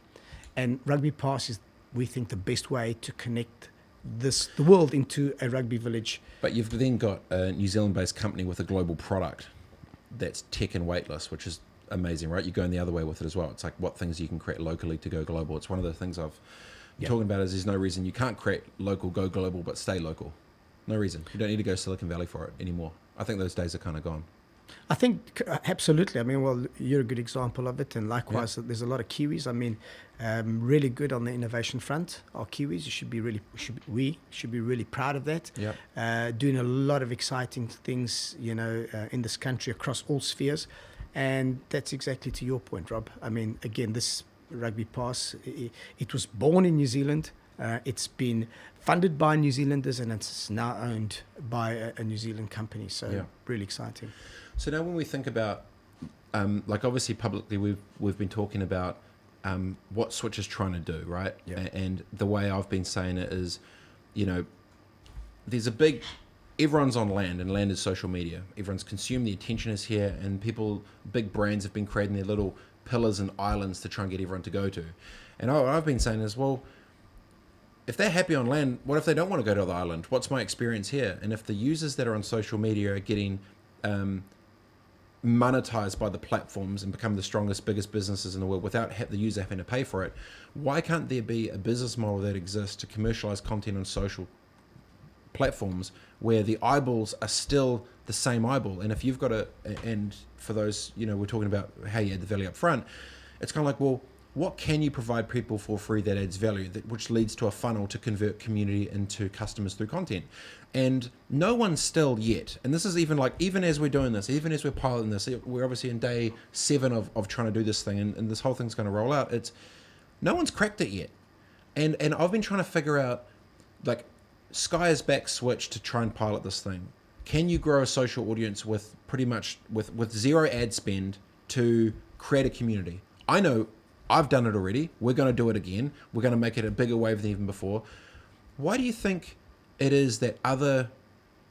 and Rugby Pass is, we think, the best way to connect the world into a rugby village. But you've then got a New Zealand-based company with a global product that's tech and weightless, which is amazing, right? You're going the other way with it as well. It's like what things you can create locally to go global. It's one of the things I'm talking about is there's no reason you can't create local, go global, but stay local. No reason. You don't need to go Silicon Valley for it anymore. I think those days are kind of gone. I think absolutely. I mean, well, you're a good example of it, and likewise, there's a lot of Kiwis. I mean, really good on the innovation front. Our Kiwis, we should be really proud of that. Doing a lot of exciting things, in this country across all spheres, and that's exactly to your point, Rob. I mean, again, this Rugby Pass, it was born in New Zealand. It's been funded by New Zealanders, and it's now owned by a New Zealand company. So really exciting. So now when we think about, obviously publicly we've been talking about what Switch is trying to do, right? And the way I've been saying it is, there's everyone's on land, and land is social media. Everyone's consumed, the attention is here, and big brands have been creating their little pillars and islands to try and get everyone to go to. And what I've been saying is, well, if they're happy on land, what if they don't want to go to the island? What's my experience here? And if the users that are on social media are getting monetized by the platforms and become the strongest, biggest businesses in the world without the user having to pay for it, why can't there be a business model that exists to commercialize content on social platforms where the eyeballs are still the same eyeball? And if you've got and for those, we're talking about how you add the value up front, it's kind of like, well, what can you provide people for free that adds value, which leads to a funnel to convert community into customers through content? And no one still yet, and this is even as we're doing this, even as we're piloting this, we're obviously in day 7 of trying to do this thing, and this whole thing's going to roll out. No one's cracked it yet. And I've been trying to figure out, Sky is back Switch to try and pilot this thing. Can you grow a social audience with pretty much with zero ad spend to create a community? I know I've done it already. We're going to do it again. We're going to make it a bigger wave than even before. Why do you think it is that other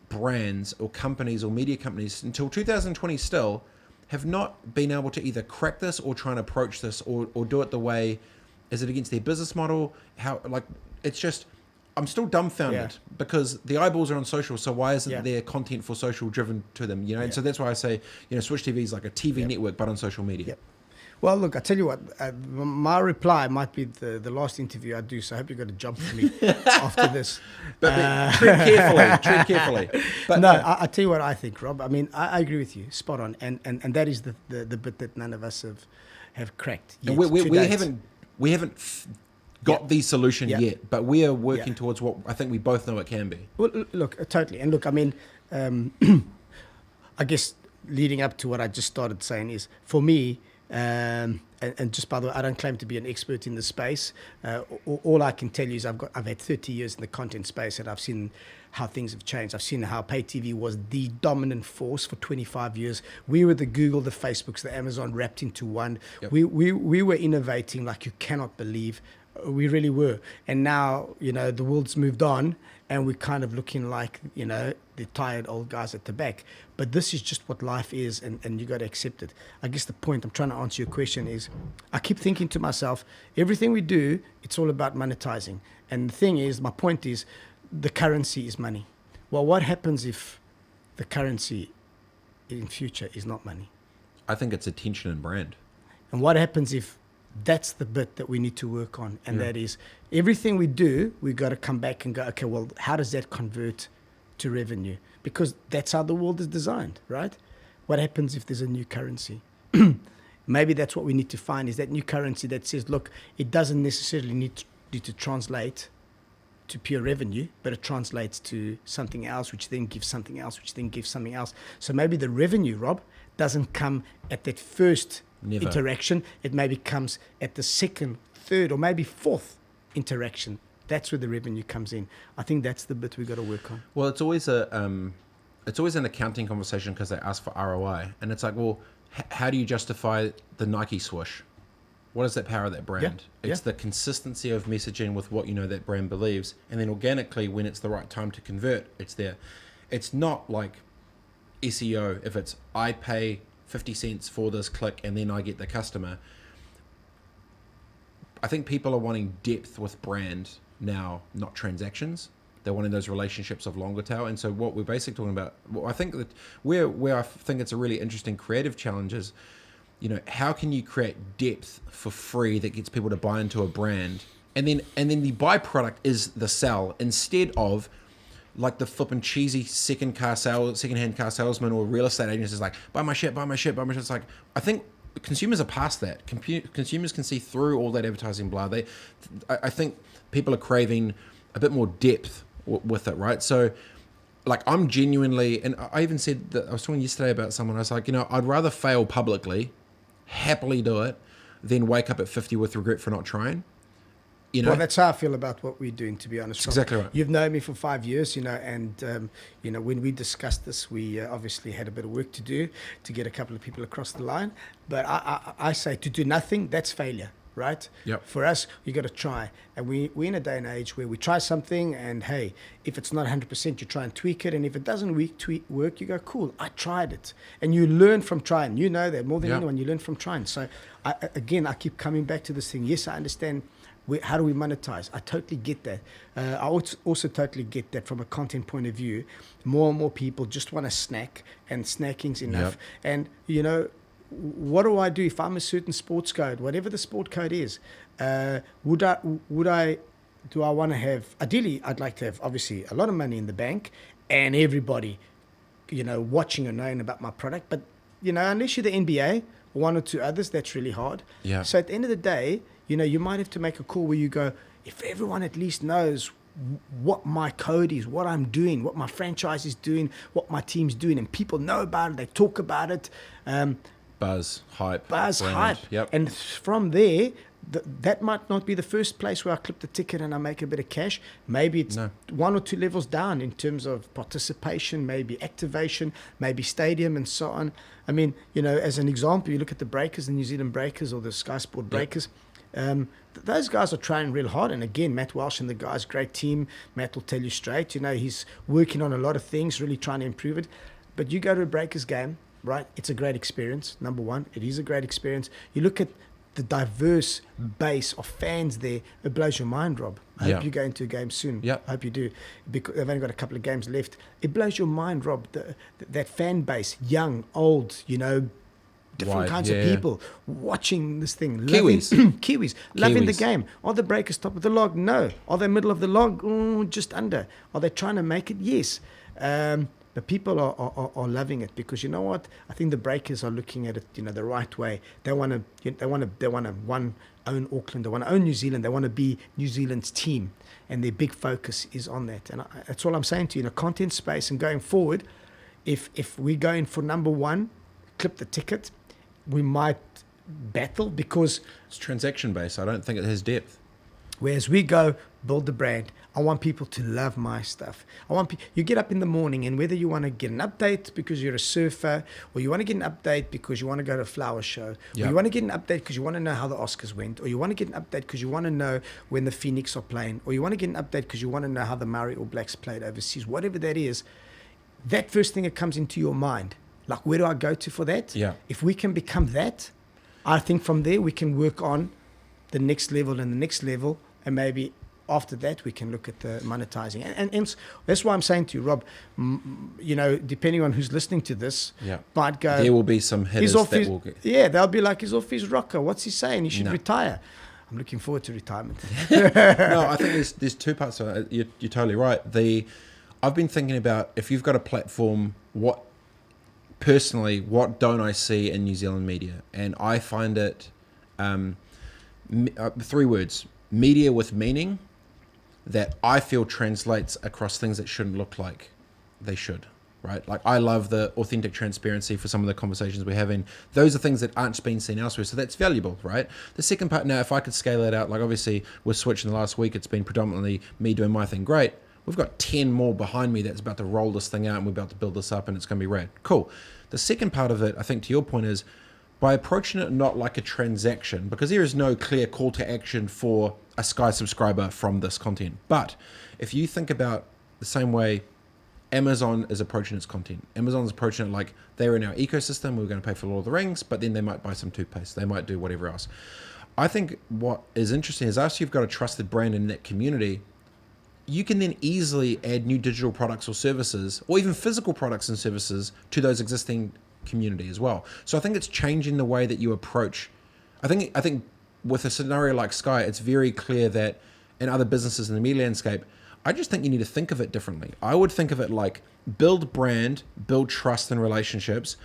brands or companies or media companies until 2020 still have not been able to either crack this or try and approach this or do it the way, is it against their business model? It's just, I'm still dumbfounded because the eyeballs are on social. So why isn't there content for social driven to them? You know, and so that's why I say, you know, Switch TV is like a TV network, but on social media. Yep. Well, look, I tell you what, my reply might be the last interview I do, so I hope you got a job for me after this. But tread carefully. But no, I tell you what I think, Rob. I mean, I agree with you, spot on, and that is the bit that none of us have cracked yet. And we haven't got the solution yet, but we are working towards what I think we both know it can be. Well, look, totally, and look, I mean, I guess leading up to what I just started saying is, for me. And just by the way, I don't claim to be an expert in the space. All I can tell you is I've had 30 years in the content space, and I've seen how things have changed. I've seen how pay TV was the dominant force for 25 years. We were the Google, the Facebooks, the Amazon wrapped into one. Yep. We were innovating like you cannot believe. We really were. And now, you know, the world's moved on, and we're kind of looking like, you know, the tired old guys at the back. But this is just what life is, and you got to accept it. I guess the point I'm trying to answer your question is, I keep thinking to myself, everything we do, it's all about monetizing. And the thing is, my point is, the currency is money. Well, what happens if the currency in future is not money? I think it's attention and brand. And what happens if that's the bit that we need to work on? And that is, everything we do, we've got to come back and go, okay, well, how does that convert to revenue? Because that's how the world is designed, right? What happens if there's a new currency? Maybe that's what we need to find, is that new currency that says, look, it doesn't necessarily need to translate to pure revenue, but it translates to something else, which then gives something else, which then gives something else. So maybe the revenue, Rob, doesn't come at that first interaction. It maybe comes at the second, third, or maybe fourth interaction. That's where the revenue comes in. I think that's the bit we've got to work on. Well, it's always an accounting conversation because they ask for ROI, and it's like, well, how do you justify the Nike swoosh? What is that power of that brand? It's the consistency of messaging with what you know that brand believes, and then organically, when it's the right time to convert, it's there. It's not like SEO. If it's I pay 50 cents for this click and then I get the customer. I think people are wanting depth with brand now, not transactions. They're wanting those relationships of longer tail. And so what we're basically talking about, well, I think that where I think it's a really interesting creative challenge is, you know, how can you create depth for free that gets people to buy into a brand, and then the byproduct is the sell, instead of like the flipping cheesy second-hand car salesman or real estate agents is like, buy my shit. It's like, I think consumers are past that. Consumers can see through all that advertising blah. I think people are craving a bit more depth with it, right? So like, I'm genuinely, and I even said that, I was talking yesterday about someone, I was like, you know, I'd rather fail publicly, happily do it, than wake up at 50 with regret for not trying. You know? Well, that's how I feel about what we're doing, to be honest. Exactly right. You've known me for 5 years, you know, and, you know, when we discussed this, we obviously had a bit of work to do to get a couple of people across the line. But I say to do nothing, that's failure, right? Yep. For us, you got to try. And we're in a day and age where we try something, and hey, if it's not 100%, you try and tweak it. And if it doesn't work, you go, cool, I tried it. And you learn from trying. You know that more than anyone, you learn from trying. So, I keep coming back to this thing. Yes, I understand. How do we monetize? I totally get that. I also totally get that from a content point of view. More and more people just want to snack, and snacking's enough. Yep. And, you know, what do I do if I'm a certain sports code, whatever the sport code is? Do I want to have, ideally, I'd like to have, obviously, a lot of money in the bank and everybody, you know, watching or knowing about my product. But, you know, unless you're the NBA or one or two others, that's really hard. Yeah. So at the end of the day, you know, you might have to make a call where you go, if everyone at least knows what my code is, what I'm doing, what my franchise is doing, what my team's doing, and people know about it, they talk about it. Buzz, hype. Yep. And from there, that might not be the first place where I clip the ticket and I make a bit of cash. Maybe it's one or two levels down in terms of participation, maybe activation, maybe stadium, and so on. I mean, you know, as an example, you look at the Breakers, the New Zealand Breakers or the Sky Sport Breakers. Those guys are trying real hard, and again, Matt Walsh and the guys, great team. Matt will tell you straight, you know, he's working on a lot of things, really trying to improve it. But you go to a Breakers game, right? It's a great experience. Number one, it is a great experience. You look at the diverse base of fans there, it blows your mind, Rob. I hope you go into a game soon. Yeah. I hope you do, because they've only got a couple of games left. It blows your mind, Rob, that fan base, young, old, different kinds of people watching this thing. Kiwis, loving the game. Are the Breakers top of the log? No. Are they middle of the log? Just under. Are they trying to make it? Yes. But people are loving it, because you know what? I think the Breakers are looking at it, the right way. They want to own Auckland. They want to own New Zealand. They want to be New Zealand's team, and their big focus is on that. And that's all I'm saying to you. In a content space and going forward, if we go in for number one, clip the ticket, we might battle, because it's transaction based. I don't think it has depth. Whereas we go build the brand. I want people to love my stuff. You get up in the morning, and whether you want to get an update because you're a surfer, or you want to get an update because you want to go to a flower show, or you want to get an update because you want to know how the Oscars went, or you want to get an update because you want to know when the Phoenix are playing, or you want to get an update because you want to know how the Maori All Blacks played overseas, whatever that is, that first thing that comes into your mind, like, where do I go to for that? Yeah. If we can become that, I think from there we can work on the next level and the next level, and maybe after that we can look at the monetizing. And that's why I'm saying to you, Rob, depending on who's listening to this, might go, there will be some hitters that will get... Yeah, they'll be like, he's off his rocker. What's he saying? He should retire. I'm looking forward to retirement. No, I think there's two parts of it. You're totally right. I've been thinking about, if you've got a platform, what don't I see in New Zealand media? And I find it 3 words: media with meaning, that I feel translates across things that shouldn't look like they should, right? Like, I love the authentic transparency for some of the conversations we're having. Those are things that aren't being seen elsewhere, so that's valuable, right? The second part, now, if I could scale it out, like, obviously with Switch in the last week, it's been predominantly me doing my thing. Great. We've got 10 more behind me that's about to roll this thing out, and we're about to build this up, and it's going to be rad. Cool. The second part of it, I think, to your point, is by approaching it not like a transaction, because there is no clear call to action for a Sky subscriber from this content. But if you think about the same way Amazon is approaching its content, Amazon's approaching it like they're in our ecosystem, we're going to pay for Lord of the Rings, but then they might buy some toothpaste, they might do whatever else. I think what is interesting is, after you've got a trusted brand in that community, you can then easily add new digital products or services, or even physical products and services, to those existing community as well. So I think it's changing the way that you approach. I think with a scenario like Sky, it's very clear that in other businesses in the media landscape, I just think you need to think of it differently. I would think of it like, build brand, build trust and relationships,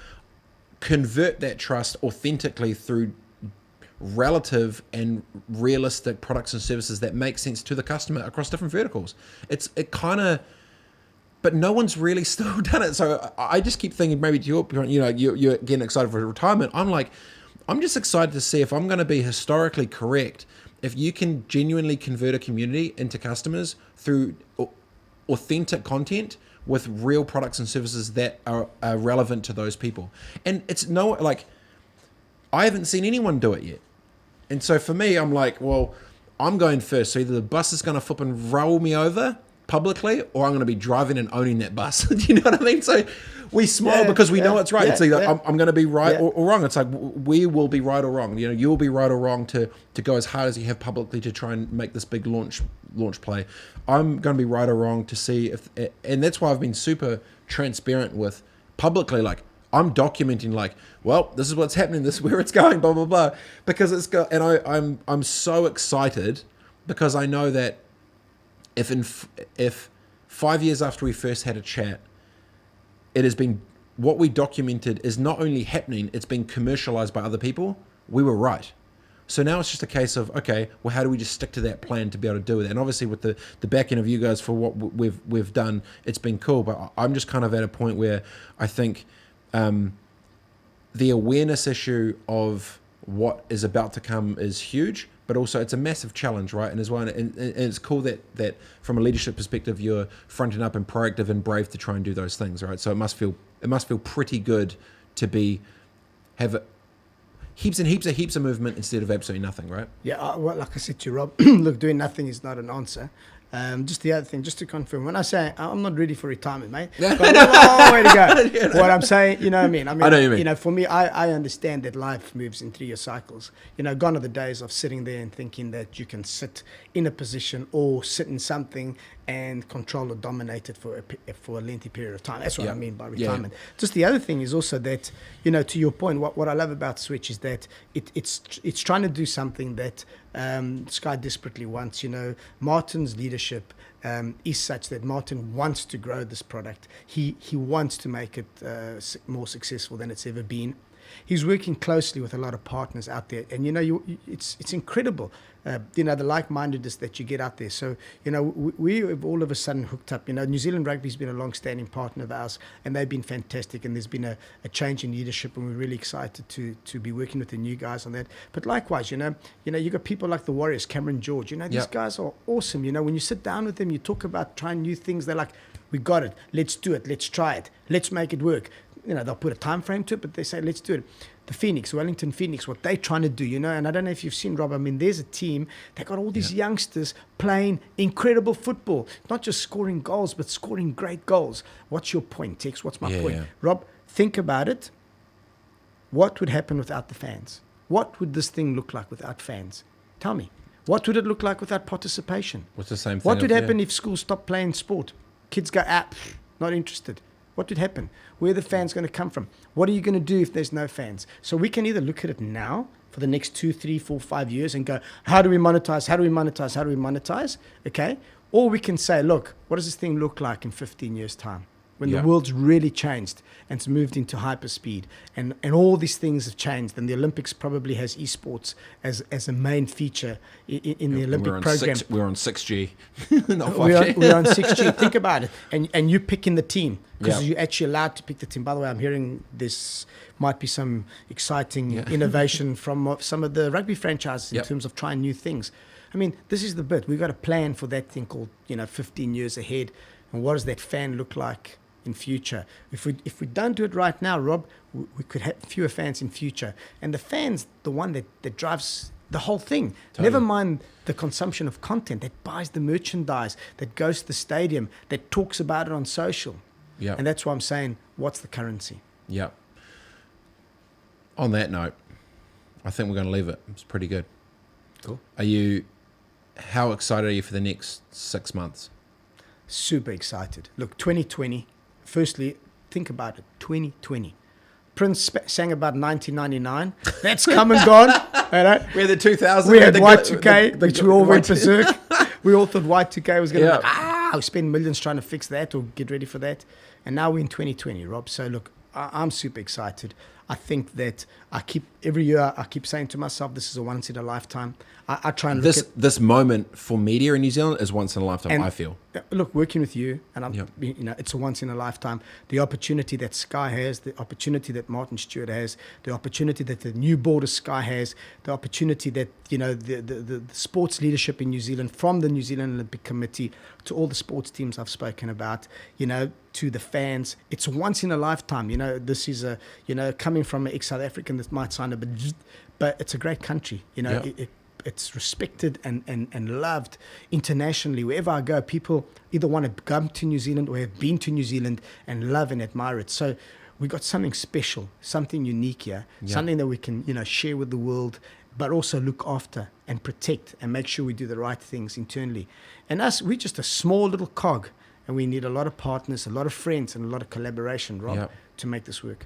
convert that trust authentically through relative and realistic products and services that make sense to the customer across different verticals. But no one's really still done it. So I just keep thinking, maybe to your point, you're getting excited for retirement. I'm just excited to see if I'm going to be historically correct. If you can genuinely convert a community into customers through authentic content with real products and services that are relevant to those people. And it's I haven't seen anyone do it yet. And so for me, I'm like, well, I'm going first. So either the bus is going to flip and roll me over publicly, or I'm going to be driving and owning that bus. Do you know what I mean? So we smile because we know it's right. It's either I'm going to be right or wrong. It's like, we will be right or wrong. You'll be right or wrong to go as hard as you have publicly to try and make this big launch play. I'm going to be right or wrong to see if, and that's why I've been super transparent with publicly, like, I'm documenting, like, well, this is what's happening, this is where it's going, blah, blah, blah. Because and I'm so excited, because I know that if 5 years after we first had a chat, it has been, what we documented is not only happening, it's been commercialized by other people, we were right. So now it's just a case of, okay, well, how do we just stick to that plan to be able to do it? And obviously with the back end of you guys for what we've done, it's been cool. But I'm just kind of at a point where I think the awareness issue of what is about to come is huge, but also it's a massive challenge, right? And as well, and it's cool that from a leadership perspective, you're fronting up and proactive and brave to try and do those things, right? So it must feel pretty good to have heaps of movement instead of absolutely nothing, right? Yeah, well, like I said to you, Rob, look, doing nothing is not an answer. Just the other thing, just to confirm, when I say I'm not ready for retirement, mate, got a long way to go. What I'm saying, you know what I mean? I know what you mean. For me, I understand that life moves in 3-year cycles. Gone are the days of sitting there and thinking that you can sit in a position or sit in something and control or dominate it for a lengthy period of time. That's what I mean by retirement. Just the other thing is also that, to your point, what I love about Switch is that it's trying to do something that Sky desperately wants. Martin's leadership is such that Martin wants to grow this product. He wants to make it more successful than it's ever been. He's working closely with a lot of partners out there, and it's incredible. The like-mindedness that you get out there. So we have all of a sudden hooked up. New Zealand Rugby's been a long-standing partner of ours, and they've been fantastic. And there's been a change in leadership, and we're really excited to be working with the new guys on that. But likewise, you got people like the Warriors, Cameron George. These guys are awesome. When you sit down with them, you talk about trying new things. They're like, we got it. Let's do it. Let's try it. Let's make it work. They'll put a time frame to it, but they say, let's do it. The Wellington Phoenix, what they're trying to do, and I don't know if you've seen, Rob, there's a team, they got all these youngsters playing incredible football, not just scoring goals, but scoring great goals. What's your point, Tex? What's my point? Rob, think about it. What would happen without the fans? What would this thing look like without fans? Tell me. What would it look like without participation? What's the same thing? What would happen if schools stopped playing sport? Kids go, not interested. What would happen? Where are the fans going to come from? What are you going to do if there's no fans? So we can either look at it now for the next 2, 3, 4, 5 years and go, how do we monetize? How do we monetize? How do we monetize? Okay. Or we can say, look, what does this thing look like in 15 years' time? When the world's really changed and it's moved into hyperspeed and all these things have changed, and the Olympics probably has esports as a main feature in the Olympic program. We're on 6G, not 5G. We're on 6G. Think about it. And you picking the team because you're actually allowed to pick the team. By the way, I'm hearing this might be some exciting innovation from some of the rugby franchises in terms of trying new things. This is the bit. We've got a plan for that thing called 15 years ahead. And what does that fan look like in future? If we don't do it right now, Rob, we could have fewer fans in future. And the fans, the one that drives the whole thing. Totally. Never mind the consumption of content, that buys the merchandise, that goes to the stadium, that talks about it on social. Yeah. And that's why I'm saying, what's the currency? Yeah. On that note, I think we're going to leave it. It's pretty good. Cool. How excited are you for the next 6 months? Super excited. Look, 2020. Firstly, think about it. 2020. Prince sang about 1999. That's come and gone. We had the 2000s. We had Y2K, which we all went berserk. We all thought Y2K was going to spend millions trying to fix that or get ready for that. And now we're in 2020, Rob. So look, I'm super excited. I think that every year I keep saying to myself, this is a once in a lifetime. I try and look at this moment for media in New Zealand is once in a lifetime. I feel. Look, working with you, and it's a once in a lifetime. The opportunity that Sky has, the opportunity that Martin Stewart has, the opportunity that the new board of Sky has, the opportunity that the sports leadership in New Zealand, from the New Zealand Olympic Committee to all the sports teams I've spoken about, to the fans. It's once in a lifetime. This is coming from an ex-South African that might sound a bit, but it's a great country. It's respected and loved internationally. Wherever I go, people either want to come to New Zealand or have been to New Zealand and love and admire it. So we got something special, something unique here, something that we can share with the world, but also look after and protect and make sure we do the right things internally. And we're just a small little cog. And we need a lot of partners, a lot of friends, and a lot of collaboration, Rob, to make this work.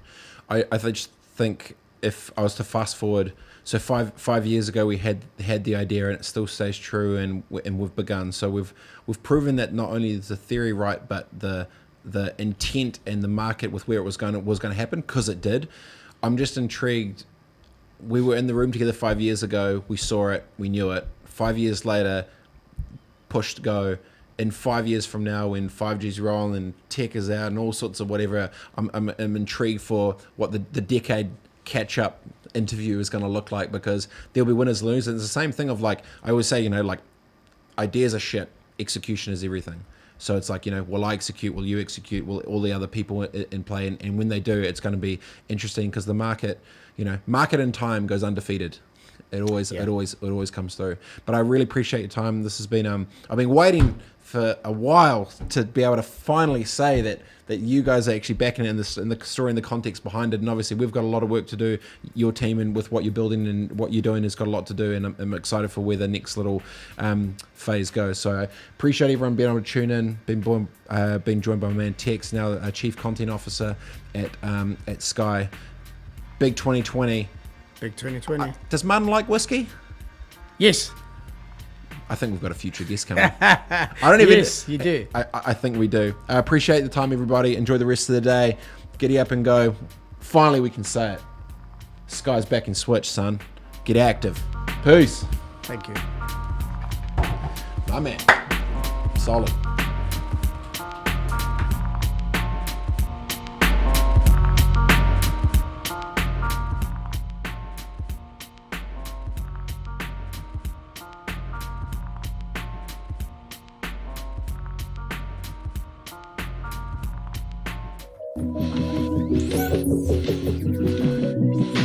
I just think if I was to fast forward, so five years ago we had the idea, and it still stays true, and we've begun. So we've proven that not only is the theory right, but the intent and the market with where it was going to happen, because it did. I'm just intrigued. We were in the room together 5 years ago. We saw it. We knew it. 5 years later, pushed go. In 5 years from now, when 5G's rolling and tech is out and all sorts of whatever, I'm intrigued for what the decade catch-up interview is going to look like, because there'll be winners and losers. It's the same thing of, like, I always say, ideas are shit, execution is everything. So it's like, will I execute, will you execute, will all the other people in play, and when they do, it's going to be interesting, because the market in time goes undefeated. It always comes through. But I really appreciate your time. This has been I've been waiting for a while to be able to finally say that you guys are actually backing it in the story and the context behind it. And obviously we've got a lot of work to do. Your team and with what you're building and what you're doing has got a lot to do, and I'm excited for where the next little phase goes. So I appreciate everyone being able to tune in. Been joined by my man Tex, now a Chief Content Officer at Sky. Big 2020. Big 2020. Does Martin like whiskey? Yes. I think we've got a future guest coming. I don't even. Yes, you do. I think we do. I appreciate the time, everybody. Enjoy the rest of the day. Giddy up and go. Finally, we can say it. Sky's back in Switch, son. Get active. Peace. Thank you. My man. Solid.